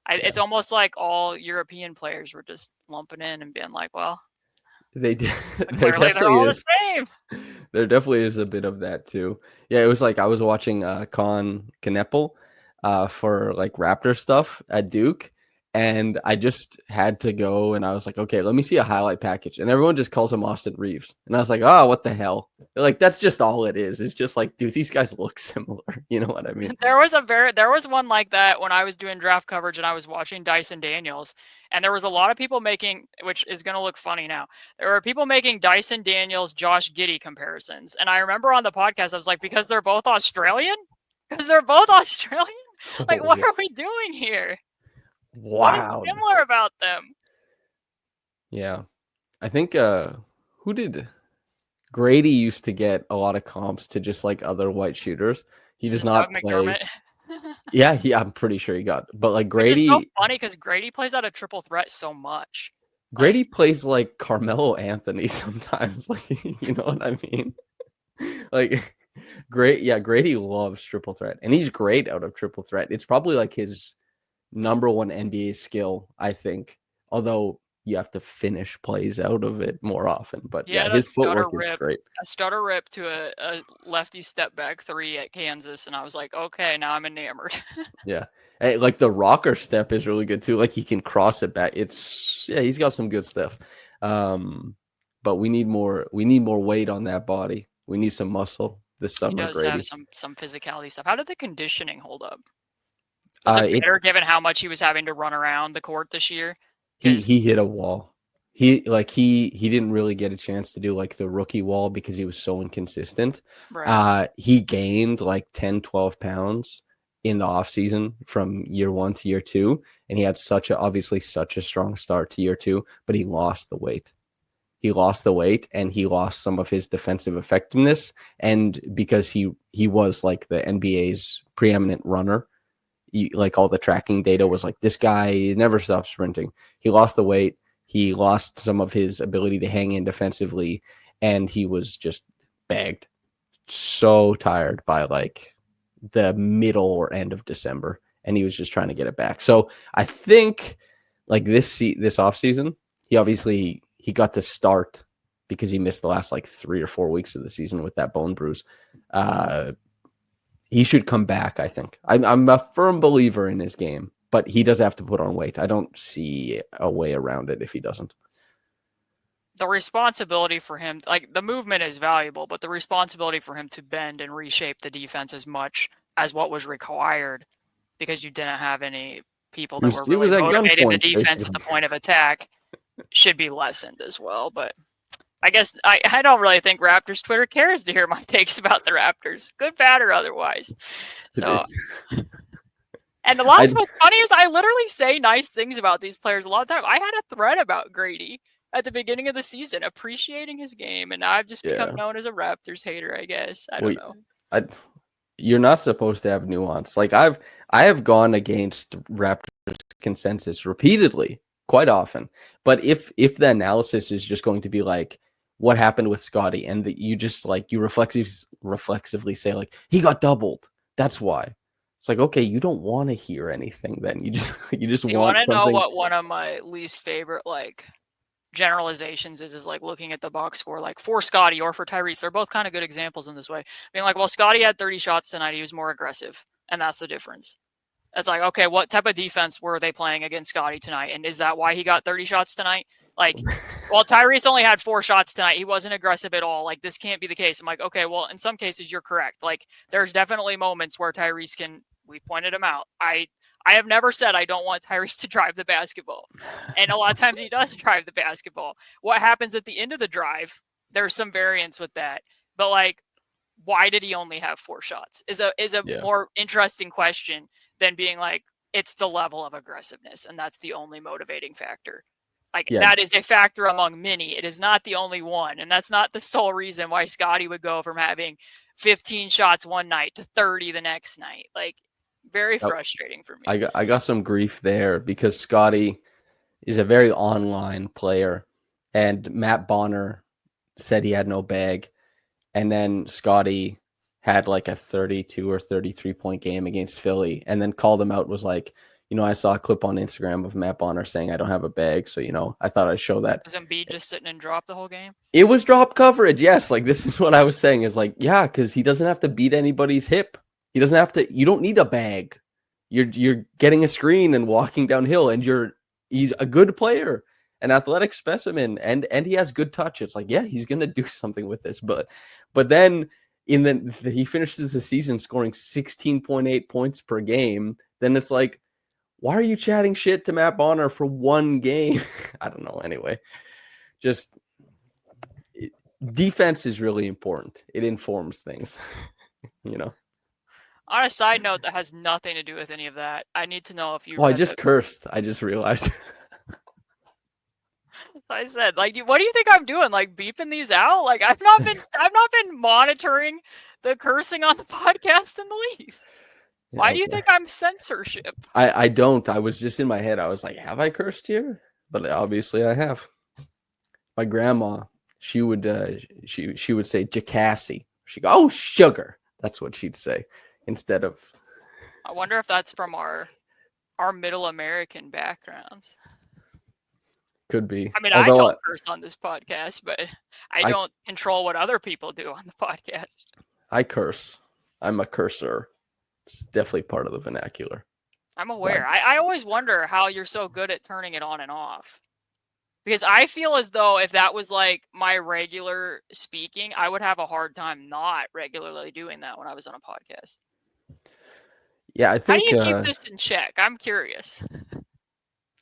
It's almost like all European players were just lumping in and being like, "Well, they did." Clearly, they're all the same. There definitely is a bit of that too. Yeah, it was like I was watching Con Kneppel for like Raptor stuff at Duke, and I just had to go and I was like, okay, let me see a highlight package. And everyone just calls him Austin Reeves. And I was like, oh, what the hell? They're like, that's just all it is. It's just like, dude, these guys look similar. You know what I mean? There was one like that when I was doing draft coverage and I was watching Dyson Daniels. And there was a lot of people making, which is going to look funny now. There were people making Dyson Daniels, Josh Giddey comparisons. And I remember on the podcast, I was like, because they're both Australian? Because they're both Australian? Like, what are we doing here? Wow. What is similar about them? Yeah. I think, who did Grady used to get a lot of comps to just like other white shooters. He does not play. Yeah, I'm pretty sure he got. But like Grady, it's so funny because Grady plays out a triple threat so much. Grady plays like Carmelo Anthony sometimes. Like, you know what I mean? Like, Grady loves triple threat, and he's great out of triple threat. It's probably like his number one NBA skill, I think. Although you have to finish plays out of it more often. But yeah, his footwork is great. A stutter rip to a lefty step back 3 at Kansas, and I was like, okay, now I'm enamored. Yeah. Hey, like the rocker step is really good too. Like he can cross it back. He's got some good stuff. But we need more weight on that body. We need some muscle this summer. He does have some physicality stuff. How did the conditioning hold up? Was it better given how much he was having to run around the court this year? He hit a wall. He didn't really get a chance to do like the rookie wall because he was so inconsistent. Right. He gained like 10, 12 pounds in the offseason from year 1 to year 2, and he had obviously such a strong start to year 2, but he lost the weight. He lost the weight and he lost some of his defensive effectiveness. And because he was like the NBA's preeminent runner, like all the tracking data was like, this guy never stops sprinting. He lost the weight. He lost some of his ability to hang in defensively, and he was just bagged. So tired by like the middle or end of December, and he was just trying to get it back. So I think like this offseason, he got to start because he missed the last like 3 or 4 weeks of the season with that bone bruise. He should come back, I think. I'm a firm believer in his game, but he does have to put on weight. I don't see a way around it if he doesn't. The responsibility for him, like the movement is valuable, but the responsibility for him to bend and reshape the defense as much as what was required, because you didn't have any people that were really motivating the defense at the point of attack, should be lessened as well. But I guess I don't really think Raptors Twitter cares to hear my takes about the Raptors, good, bad, or otherwise. So, and the what's funny is I literally say nice things about these players a lot of time. I had a thread about Grady at the beginning of the season, appreciating his game, and now I've just become known as a Raptors hater, I guess. I don't know. You're not supposed to have nuance. Like I have gone against Raptors consensus repeatedly, quite often. But if the analysis is just going to be like what happened with Scotty, and that you just like you reflexively say like he got doubled, that's why. It's like, okay, you don't want to hear anything then. You just Do you want to know what one of my least favorite like generalizations is like looking at the box score, like for Scotty or for Tyrese. They're both kind of good examples in this way. Being like, well, Scotty had 30 shots tonight. He was more aggressive, and that's the difference. It's like, okay, what type of defense were they playing against Scotty tonight? And is that why he got 30 shots tonight? Like, well, Tyrese only had 4 shots tonight. He wasn't aggressive at all. Like, this can't be the case. I'm like, okay, well, in some cases, you're correct. Like, there's definitely moments where Tyrese can, we pointed him out. I have never said I don't want Tyrese to drive the basketball. And a lot of times he does drive the basketball. What happens at the end of the drive, there's some variance with that. But, like, why did he only have 4 shots? Is a more interesting question than being like, it's the level of aggressiveness, and that's the only motivating factor. Like, that is a factor among many. It is not the only one, and that's not the sole reason why Scotty would go from having 15 shots one night to 30 the next night. Like, very frustrating for me. I got some grief there because Scotty is a very online player, and Matt Bonner said he had no bag, and then Scotty had like a 32 or 33 point game against Philly, and then called him out, was like, I saw a clip on Instagram of Matt Bonner saying I don't have a bag, so I thought I'd show that. Was Embiid just sitting and drop the whole game? It was drop coverage, yes. Like, this is what I was saying, is like, yeah, because he doesn't have to beat anybody's hip. He doesn't have to. You don't need a bag. You're getting a screen and walking downhill, and he's a good player, an athletic specimen, and he has good touch. It's like, yeah, he's gonna do something with this, but then he finishes the season scoring 16.8 points per game. Then it's like, why are you chatting shit to Matt Bonner for one game? I don't know. Anyway, just defense is really important. It informs things, On a side note that has nothing to do with any of that, I need to know if you. Oh, I just cursed. I just realized. So I said, like, what do you think I'm doing? Like, beeping these out? Like, I've not been monitoring the cursing on the podcast in the least. Why do you think I'm censorship? I don't. I was just in my head. I was like, have I cursed here? But obviously I have. My grandma, she would she would say Jacassie. She'd go, oh, sugar. That's what she'd say instead of. I wonder if that's from our Middle American backgrounds. Could be. I mean, I don't curse on this podcast, but I don't control what other people do on the podcast. I curse. I'm a cursor. It's definitely part of the vernacular. I'm aware. I always wonder how you're so good at turning it on and off. Because I feel as though if that was like my regular speaking, I would have a hard time not regularly doing that when I was on a podcast. Yeah, I think. How do you keep this in check? I'm curious.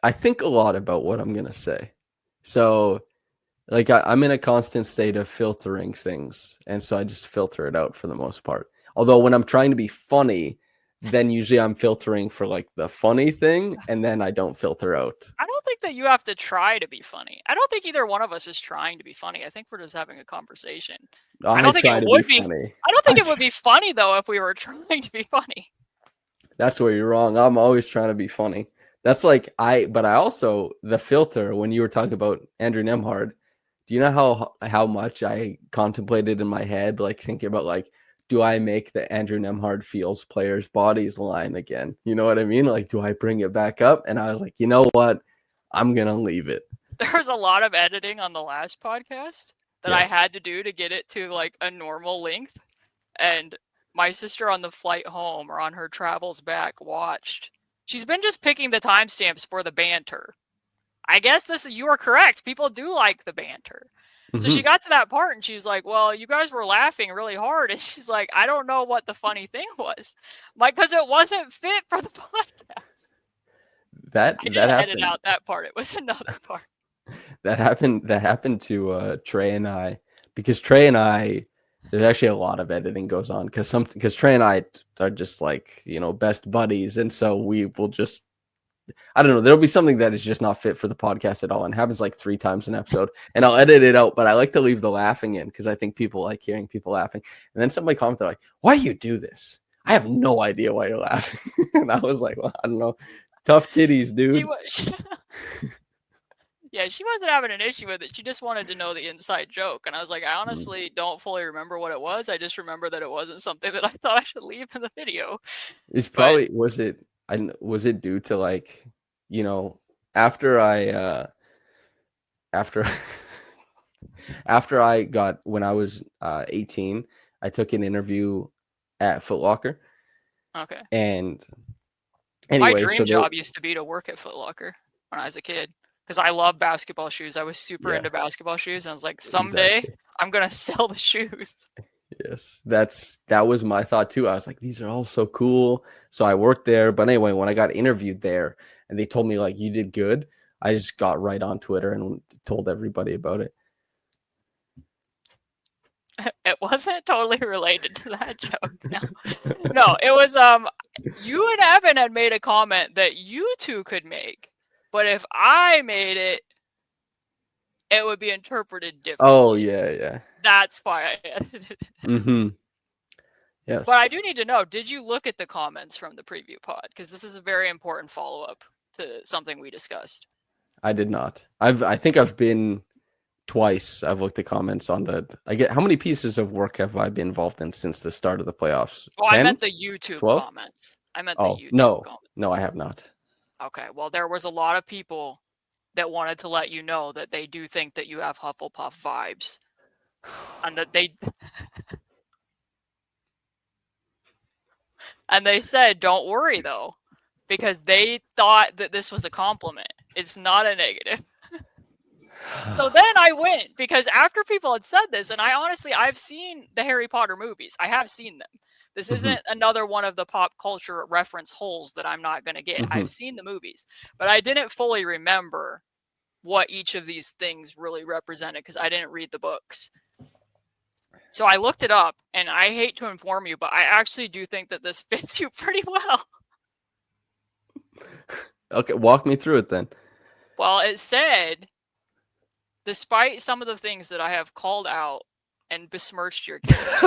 I think a lot about what I'm gonna say. So like I'm in a constant state of filtering things, and so I just filter it out for the most part. Although when I'm trying to be funny, then usually I'm filtering for like the funny thing, and then I don't filter out. I don't think that you have to try to be funny. I don't think either one of us is trying to be funny. I think we're just having a conversation. I don't think try it to would be be. funny. I don't think it would be funny though if we were trying to be funny. That's where you're wrong. I'm always trying to be funny. That's like but I also the filter when you were talking about Andrew Nemhard. Do you know how much I contemplated in my head, like thinking about like, do I make the Andrew Nemhard feels players' bodies line again? You know what I mean? Like, do I bring it back up? And I was like, you know what? I'm gonna leave it. There was a lot of editing on the last podcast that I Yes. had to do to get it to like a normal length. And my sister on the flight home or on her travels back watched. She's been just picking the timestamps for the banter. I guess you were correct. People do like the banter. So she got to that part and she was like, well, you guys were laughing really hard. And she's like, I don't know what the funny thing was. I'm like, because it wasn't fit for the podcast. That I didn't happened. edit out that part. It was another part. That happened to Trey and I, because Trey and I, there's actually a lot of editing goes on because Trey and I are just like, best buddies, and so we will just, I don't know, there'll be something that is just not fit for the podcast at all, and it happens like 3 times an episode, and I'll edit it out, but I like to leave the laughing in because I think people like hearing people laughing. And then somebody commented like, why do you do this? I have no idea why you're laughing. And I was like, well, I don't know, tough titties, dude. Yeah, she wasn't having an issue with it. She just wanted to know the inside joke. And I was like, I honestly don't fully remember what it was. I just remember that it wasn't something that I thought I should leave in the video. It's probably, was it due to like, after I got, when I was 18, I took an interview at Foot Locker. Okay. And anyway, my dream job used to be to work at Foot Locker when I was a kid. Because I love basketball shoes. I was super into basketball shoes. And I was like, someday I'm going to sell the shoes. Yes, that was my thought too. I was like, these are all so cool. So I worked there. But anyway, when I got interviewed there and they told me like, you did good, I just got right on Twitter and told everybody about it. It wasn't totally related to that joke. No, it was you and Evan had made a comment that you two could make. But if I made it, it would be interpreted differently. Oh, yeah. That's why I edited it. Mm-hmm. Yes. But I do need to know, did you look at the comments from the preview pod? Because this is a very important follow-up to something we discussed. I did not. I think I've been twice. I've looked at comments on that. How many pieces of work have I been involved in since the start of the playoffs? Well, 10? I meant the YouTube 12? comments. I meant the YouTube comments. No, I have not. Okay, well, there was a lot of people that wanted to let you know that they do think that you have Hufflepuff vibes. And that they... and they said, don't worry, though. Because they thought that this was a compliment. It's not a negative. So then I went, because after people had said this, and I've seen the Harry Potter movies. I have seen them. This isn't another one of the pop culture reference holes that I'm not going to get. I've seen the movies, but I didn't fully remember what each of these things really represented because I didn't read the books. So I looked it up, and I hate to inform you, but I actually do think that this fits you pretty well. Okay, walk me through it then. Well, it said, despite some of the things that I have called out and besmirched your character,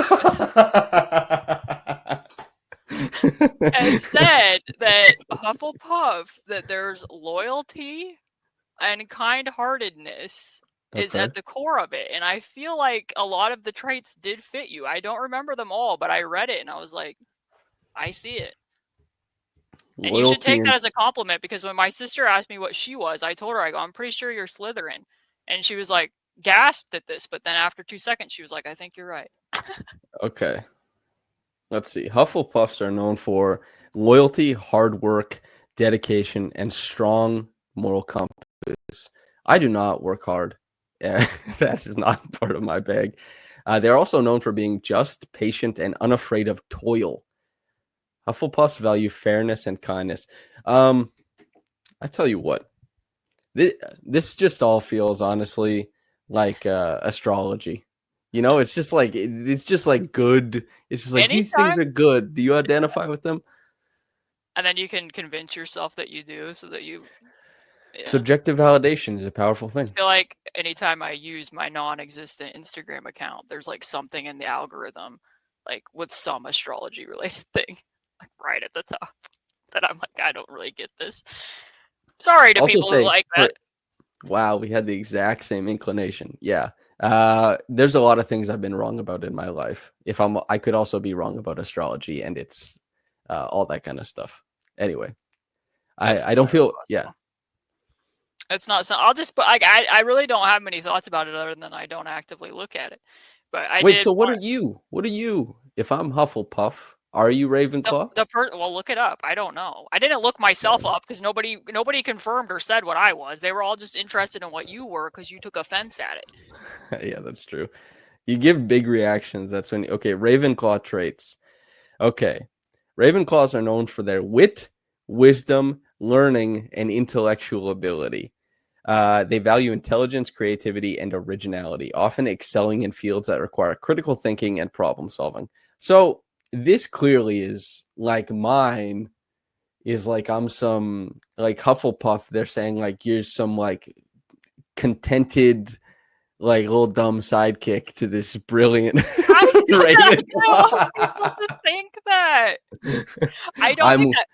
it said that Hufflepuff, that there's loyalty and kind-heartedness is at the core of it. And I feel like a lot of the traits did fit you. I don't remember them all, but I read it and I was like, I see it. And you should take that as a compliment, because when my sister asked me what she was, I told her, I'm pretty sure you're Slytherin. And she was like, gasped at this, but then after 2 seconds, she was like, I think you're right. Okay. Let's see. Hufflepuffs are known for loyalty, hard work, dedication, and strong moral compass. I do not work hard. That is not part of my bag. They're also known for being just, patient, and unafraid of toil. Hufflepuffs value fairness and kindness. I tell you what. This just all feels honestly like astrology. You know, it's just like good. It's just like these things Anytime, are good. Do you identify with them? and then you can convince yourself that you do, so that yeah. Subjective validation is a powerful thing. I feel like anytime I use my non-existent Instagram account, there's like something in the algorithm, like with some astrology related thing, like right at the top, that I'm like, I don't really get this. Sorry to Also people who say, like that. wow, we had the exact same inclination. Yeah. There's a lot of things I've been wrong about in my life. I could also be wrong about astrology and it's all that kind of stuff. Anyway, That's I don't entirely feel, yeah. possible. It's not. So I'll just put. Like, I really don't have many thoughts about it other than I don't actively look at it. But I Wait, did so what want are you? What are you? If I'm Hufflepuff, are you Ravenclaw? well, look it up. I don't know. I didn't look myself up because nobody confirmed or said what I was. They were all just interested in what you were because you took offense at it. Yeah, that's true. You give big reactions. That's when, okay, Ravenclaw traits. Okay. Ravenclaws are known for their wit, wisdom, learning, and intellectual ability. They value intelligence, creativity, and originality, often excelling in fields that require critical thinking and problem solving. So this clearly is like mine is like I'm some like Hufflepuff. They're saying like you're some like contented like little dumb sidekick to this brilliant I said that. I don't want people Ravenclaw. to think that. I don't think I'm that.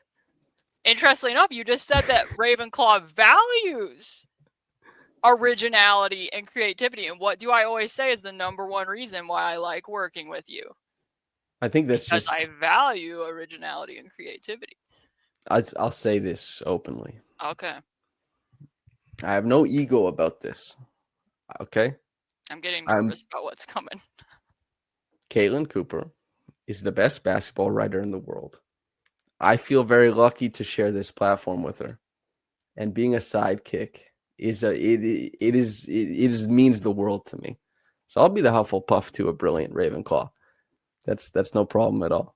Interestingly enough, you just said that Ravenclaw values originality and creativity. And what do I always say is the number one reason why I like working with you? I think that's Because just I value originality and creativity. I'll say this openly. Okay. I have no ego about this. Okay? I'm getting I'm nervous about what's coming. Caitlin Cooper is the best basketball writer in the world. I feel very lucky to share this platform with her. And being a sidekick is it means the world to me. So I'll be the Hufflepuff to a brilliant Ravenclaw. That's no problem at all.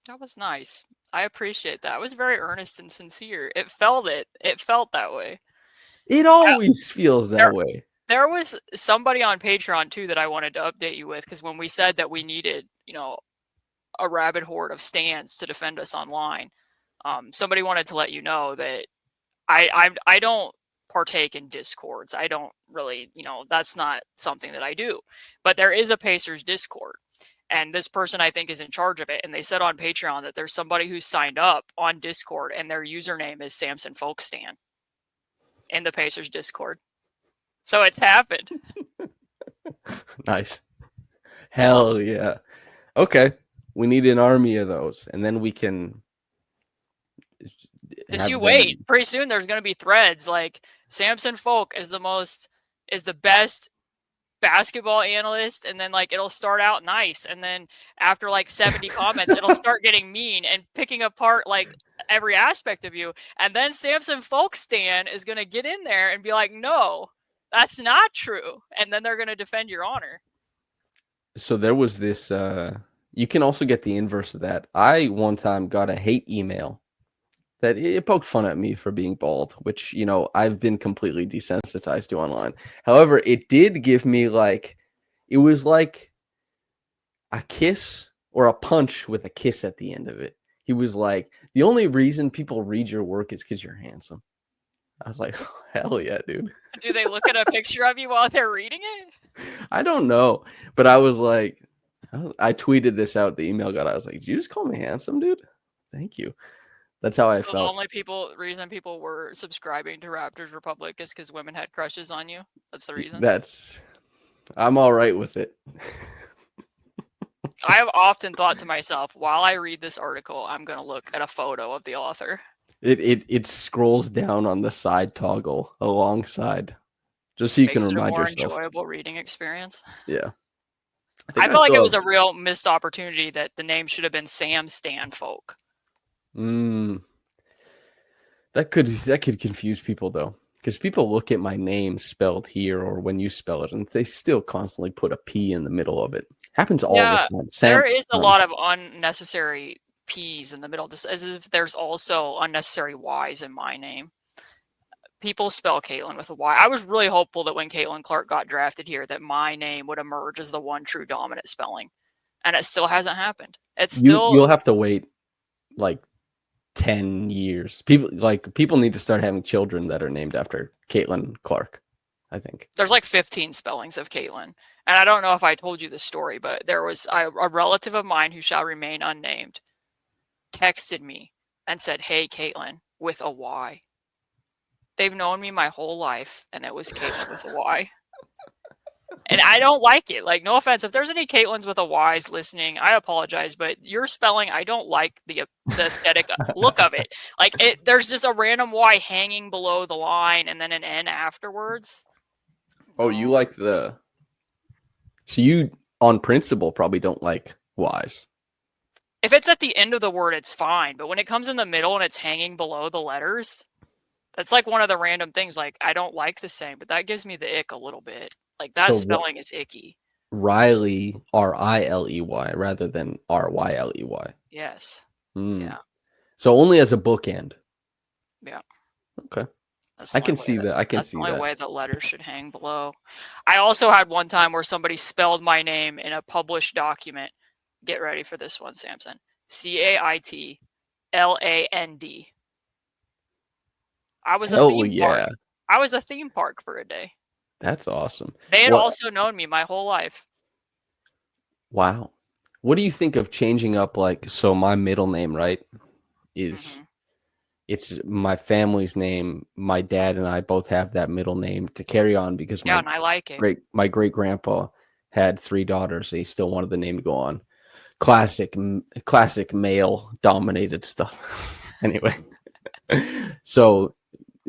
That was nice. I appreciate that. It was very earnest and sincere. It felt it. It felt that way. It always feels There, that way. there was somebody on Patreon too that I wanted to update you with, because when we said that we needed, a rabid horde of stands to defend us online, somebody wanted to let you know that I don't partake in discords. I don't really, that's not something that I do. But there is a Pacers Discord, and this person I think is in charge of it. And they said on Patreon that there's somebody who's signed up on Discord, and their username is Samson Folk Stan in the Pacers Discord. So it's happened. Nice. Hell yeah. Okay. We need an army of those, and then we can Just have you them. wait. Pretty soon there's going to be threads like Samson Folk is the best basketball analyst, and then like it'll start out nice, and then after like 70 comments it'll start getting mean and picking apart like every aspect of you, and then Samson Folk Stan is going to get in there and be like, no, that's not true, and then they're going to defend your honor. So there was this you can also get the inverse of that. I one time got a hate email that it poked fun at me for being bald, which, I've been completely desensitized to online. However, it did give me it was like a kiss or a punch with a kiss at the end of it. He was like, the only reason people read your work is because you're handsome. I was like, oh, hell yeah, dude. Do they look at a picture of you while they're reading it? I don't know. But I was like, I tweeted this out. The email got, I was like, did you just call me handsome, dude? Thank you. That's how I So felt. the only reason people were subscribing to Raptors Republic is because women had crushes on you. That's the reason. I'm all right with it. I have often thought to myself, while I read this article, I'm going to look at a photo of the author. It scrolls down on the side toggle alongside, just so you can remind yourself. Makes it a more enjoyable reading experience. Yeah. I feel like it was a real missed opportunity that the name should have been Sam Stan Folk. That could confuse people though, because people look at my name spelled here or when you spell it, and they still constantly put a P in the middle of it. Happens all the time. There is a lot of unnecessary P's in the middle, just as if there's also unnecessary Y's in my name. people spell Caitlin with a Y. I was really hopeful that when Caitlin Clark got drafted here, that my name would emerge as the one true dominant spelling, and it still hasn't happened. It's still You'll have to wait like 10 years. People need to start having children that are named after Caitlin Clark, I think. There's like 15 spellings of Caitlin. And I don't know if I told you the story, but there was a relative of mine who shall remain unnamed texted me and said, "Hey, Caitlin," with a Y. They've known me my whole life, and it was Caitlin with a Y. And I don't like it. Like, no offense. If there's any Caitlins with a Y's listening, I apologize, but your spelling, I don't like the aesthetic look of it. Like, there's just a random Y hanging below the line and then an N afterwards. Oh, you like so you, on principle, probably don't like Y's. If it's at the end of the word, it's fine. But when it comes in the middle and it's hanging below the letters, that's like one of the random things. Like, I don't like the same, but that gives me the ick a little bit. Like, that spelling is icky. Riley, Riley, rather than Ryley. Yes. Yeah. So only as a bookend. Yeah. Okay. I can see that. That's the only way that letters should hang below. I also had one time where somebody spelled my name in a published document. Get ready for this one, Samson. Caitland. I was a theme park. I was a theme park for a day. That's awesome. They had also known me my whole life. Wow. What do you think of changing up, so my middle name, right, is it's my family's name. My dad and I both have that middle name to carry on because and I like it. My great grandpa had 3 daughters. And he still wanted the name to go on. Classic male dominated stuff. Anyway, so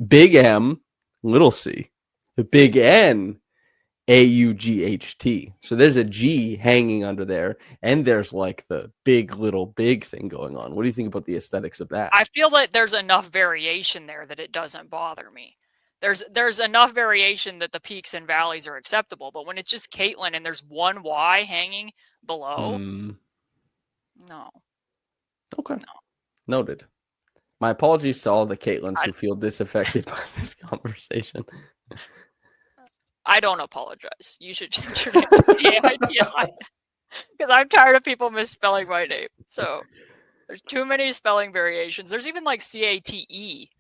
big M, little c, the big N, AUGHT. So there's a G hanging under there, and there's like the big little big thing going on. What do you think about the aesthetics of that? I feel like there's enough variation there that it doesn't bother me. There's enough variation that the peaks and valleys are acceptable, but when it's just Caitlin and there's one Y hanging below, no. Okay. No. Noted. My apologies to all the Caitlins who feel disaffected by this conversation. I don't apologize. You should change your name to C-A-I-T-L-I-N because I'm tired of people misspelling my name. So there's too many spelling variations. There's even like C-A-T-E-L-I-N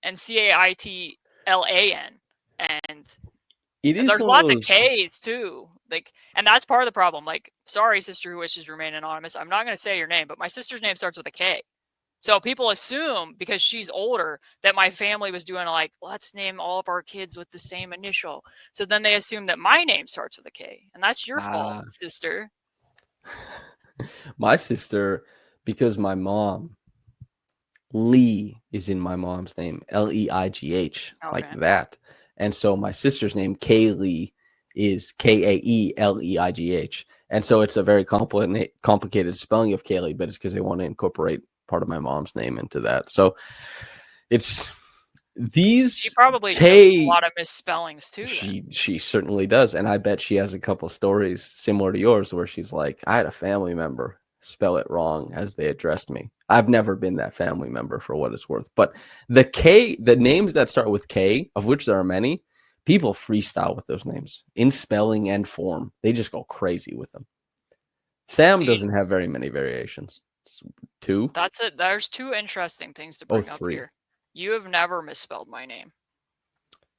and C-A-I-T-L-A-N. And there's lots of K's too. And that's part of the problem. Like, sorry, sister who wishes to remain anonymous. I'm not going to say your name, but my sister's name starts with a K. So people assume because she's older that my family was doing let's name all of our kids with the same initial. So then they assume that my name starts with a K, and that's your fault, sister. My sister, because my mom, Lee is in my mom's name, Leigh, like that. And so my sister's name, Kaylee, is Kaeleigh. And so it's a very complicated spelling of Kaylee, but it's because they want to incorporate part of my mom's name into that. So it's these. She probably does a lot of misspellings too. She certainly does. And I bet she has a couple stories similar to yours where she's like, I had a family member spell it wrong as they addressed me. I've never been that family member for what it's worth. But the names that start with K, of which there are many, people freestyle with those names in spelling and form. They just go crazy with them. Sam doesn't have very many variations. It's 2. That's it. There's 2 interesting things to bring up here. You have never misspelled my name.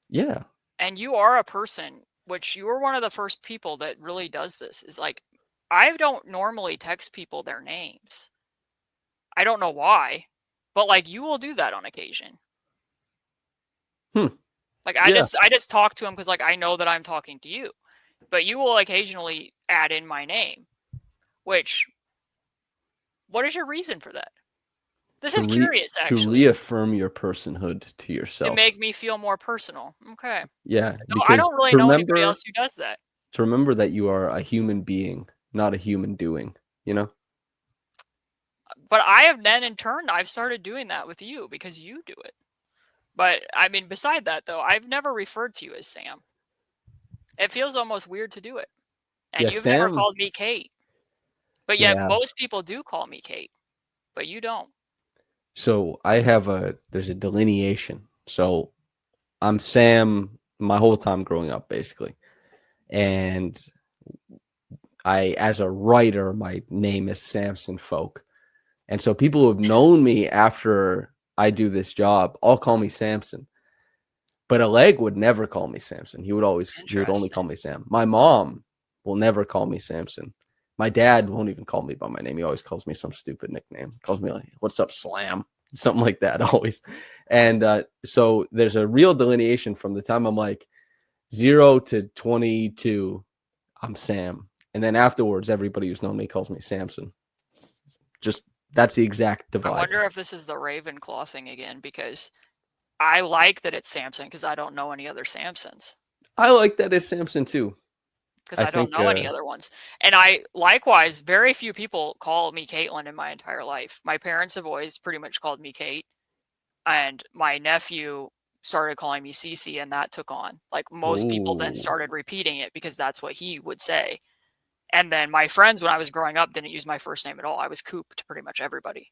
Yeah. And you are a person, which you were one of the first people that really does this, is I don't normally text people their names. I don't know why, but you will do that on occasion. I just talk to him because I know that I'm talking to you, but you will occasionally add in my name, what is your reason for that? This is curious, actually. To reaffirm your personhood to yourself. To make me feel more personal. Okay. Yeah. No, I don't really know anybody else who does that. To remember that you are a human being, not a human doing, But I have then, in turn, I've started doing that with you because you do it. But, I mean, beside that, though, I've never referred to you as Sam. It feels almost weird to do it. And you've never called me Kate. But yet most people do call me Kate. But you don't. So there's a delineation. So I'm Sam my whole time growing up, basically. And as a writer, my name is Samson Folk. And so people who have known me after I do this job all call me Samson. But Oleg would never call me Samson. He would only call me Sam. My mom will never call me Samson. My dad won't even call me by my name. He always calls me some stupid nickname. He calls me like, "What's up, Slam?" Something like that always. And so there's a real delineation from the time I'm like 0 to 22, I'm Sam. And then afterwards, everybody who's known me calls me Samson. Just that's the exact divide. I wonder if this is the Ravenclaw thing again, because I like that it's Samson because I don't know any other Samsons. I like that it's Samson too. Because I don't know any other ones. And likewise, very few people call me Caitlin in my entire life. My parents have always pretty much called me Kate. And my nephew started calling me Cece, and that took on. Like most people then started repeating it because that's what he would say. And then my friends, when I was growing up, didn't use my first name at all. I was Coop to pretty much everybody.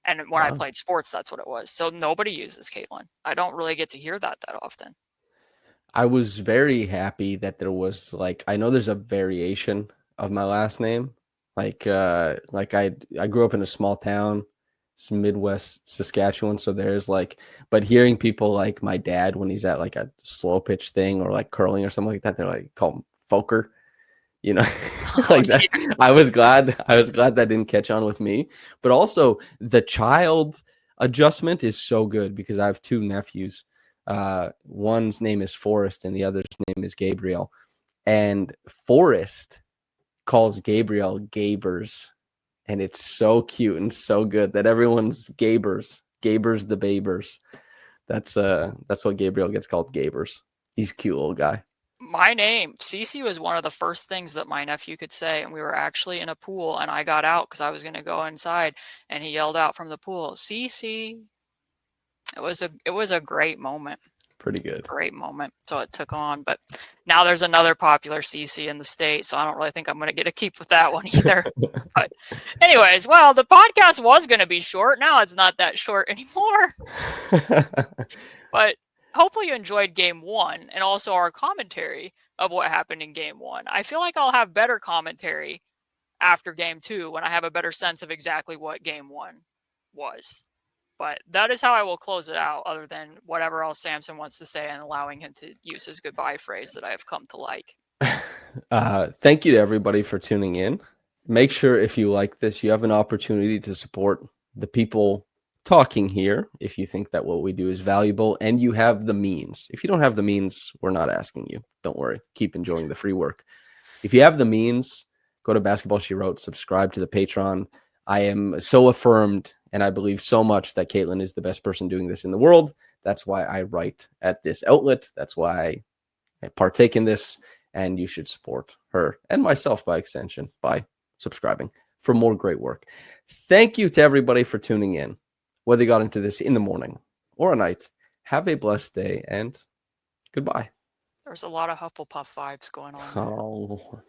And when I played sports, that's what it was. So nobody uses Caitlin. I don't really get to hear that often. I was very happy that there was I know there's a variation of my last name. I grew up in a small town, some Midwest Saskatchewan. So there's but hearing people like my dad when he's at like a slow pitch thing or like curling or something like that, they're like call him Folker, like that. Yeah. I was glad that didn't catch on with me, but also the child adjustment is so good because I have two nephews. One's name is Forrest and the other's name is Gabriel. And Forrest calls Gabriel Gabers. And it's so cute and so good that everyone's Gabers. Gabers the Babers. That's what Gabriel gets called, Gabers. He's a cute little guy. My name, Cece, was one of the first things that my nephew could say. And we were actually in a pool and I got out because I was going to go inside and he yelled out from the pool, Cece. It was a great moment. Pretty good. Great moment. So it took on, but now there's another popular CC in the state, so I don't really think I'm going to get a keep with that one either. But anyways, well, the podcast was going to be short. Now it's not that short anymore. But hopefully you enjoyed game one and also our commentary of what happened in game one. I feel like I'll have better commentary after game two when I have a better sense of exactly what game one was. But that is how I will close it out, other than whatever else Samson wants to say and allowing him to use his goodbye phrase that I have come to like. Thank you to everybody for tuning in. Make sure if you like this, you have an opportunity to support the people talking here if you think that what we do is valuable and you have the means. If you don't have the means, we're not asking you. Don't worry. Keep enjoying the free work. If you have the means, go to Basketball She Wrote, subscribe to the Patreon. I am so affirmed and I believe so much that Caitlin is the best person doing this in the world. That's why I write at this outlet. That's why I partake in this. And you should support her and myself by extension by subscribing for more great work. Thank you to everybody for tuning in. Whether you got into this in the morning or at night, have a blessed day and goodbye. There's a lot of Hufflepuff vibes going on there. Oh, Lord.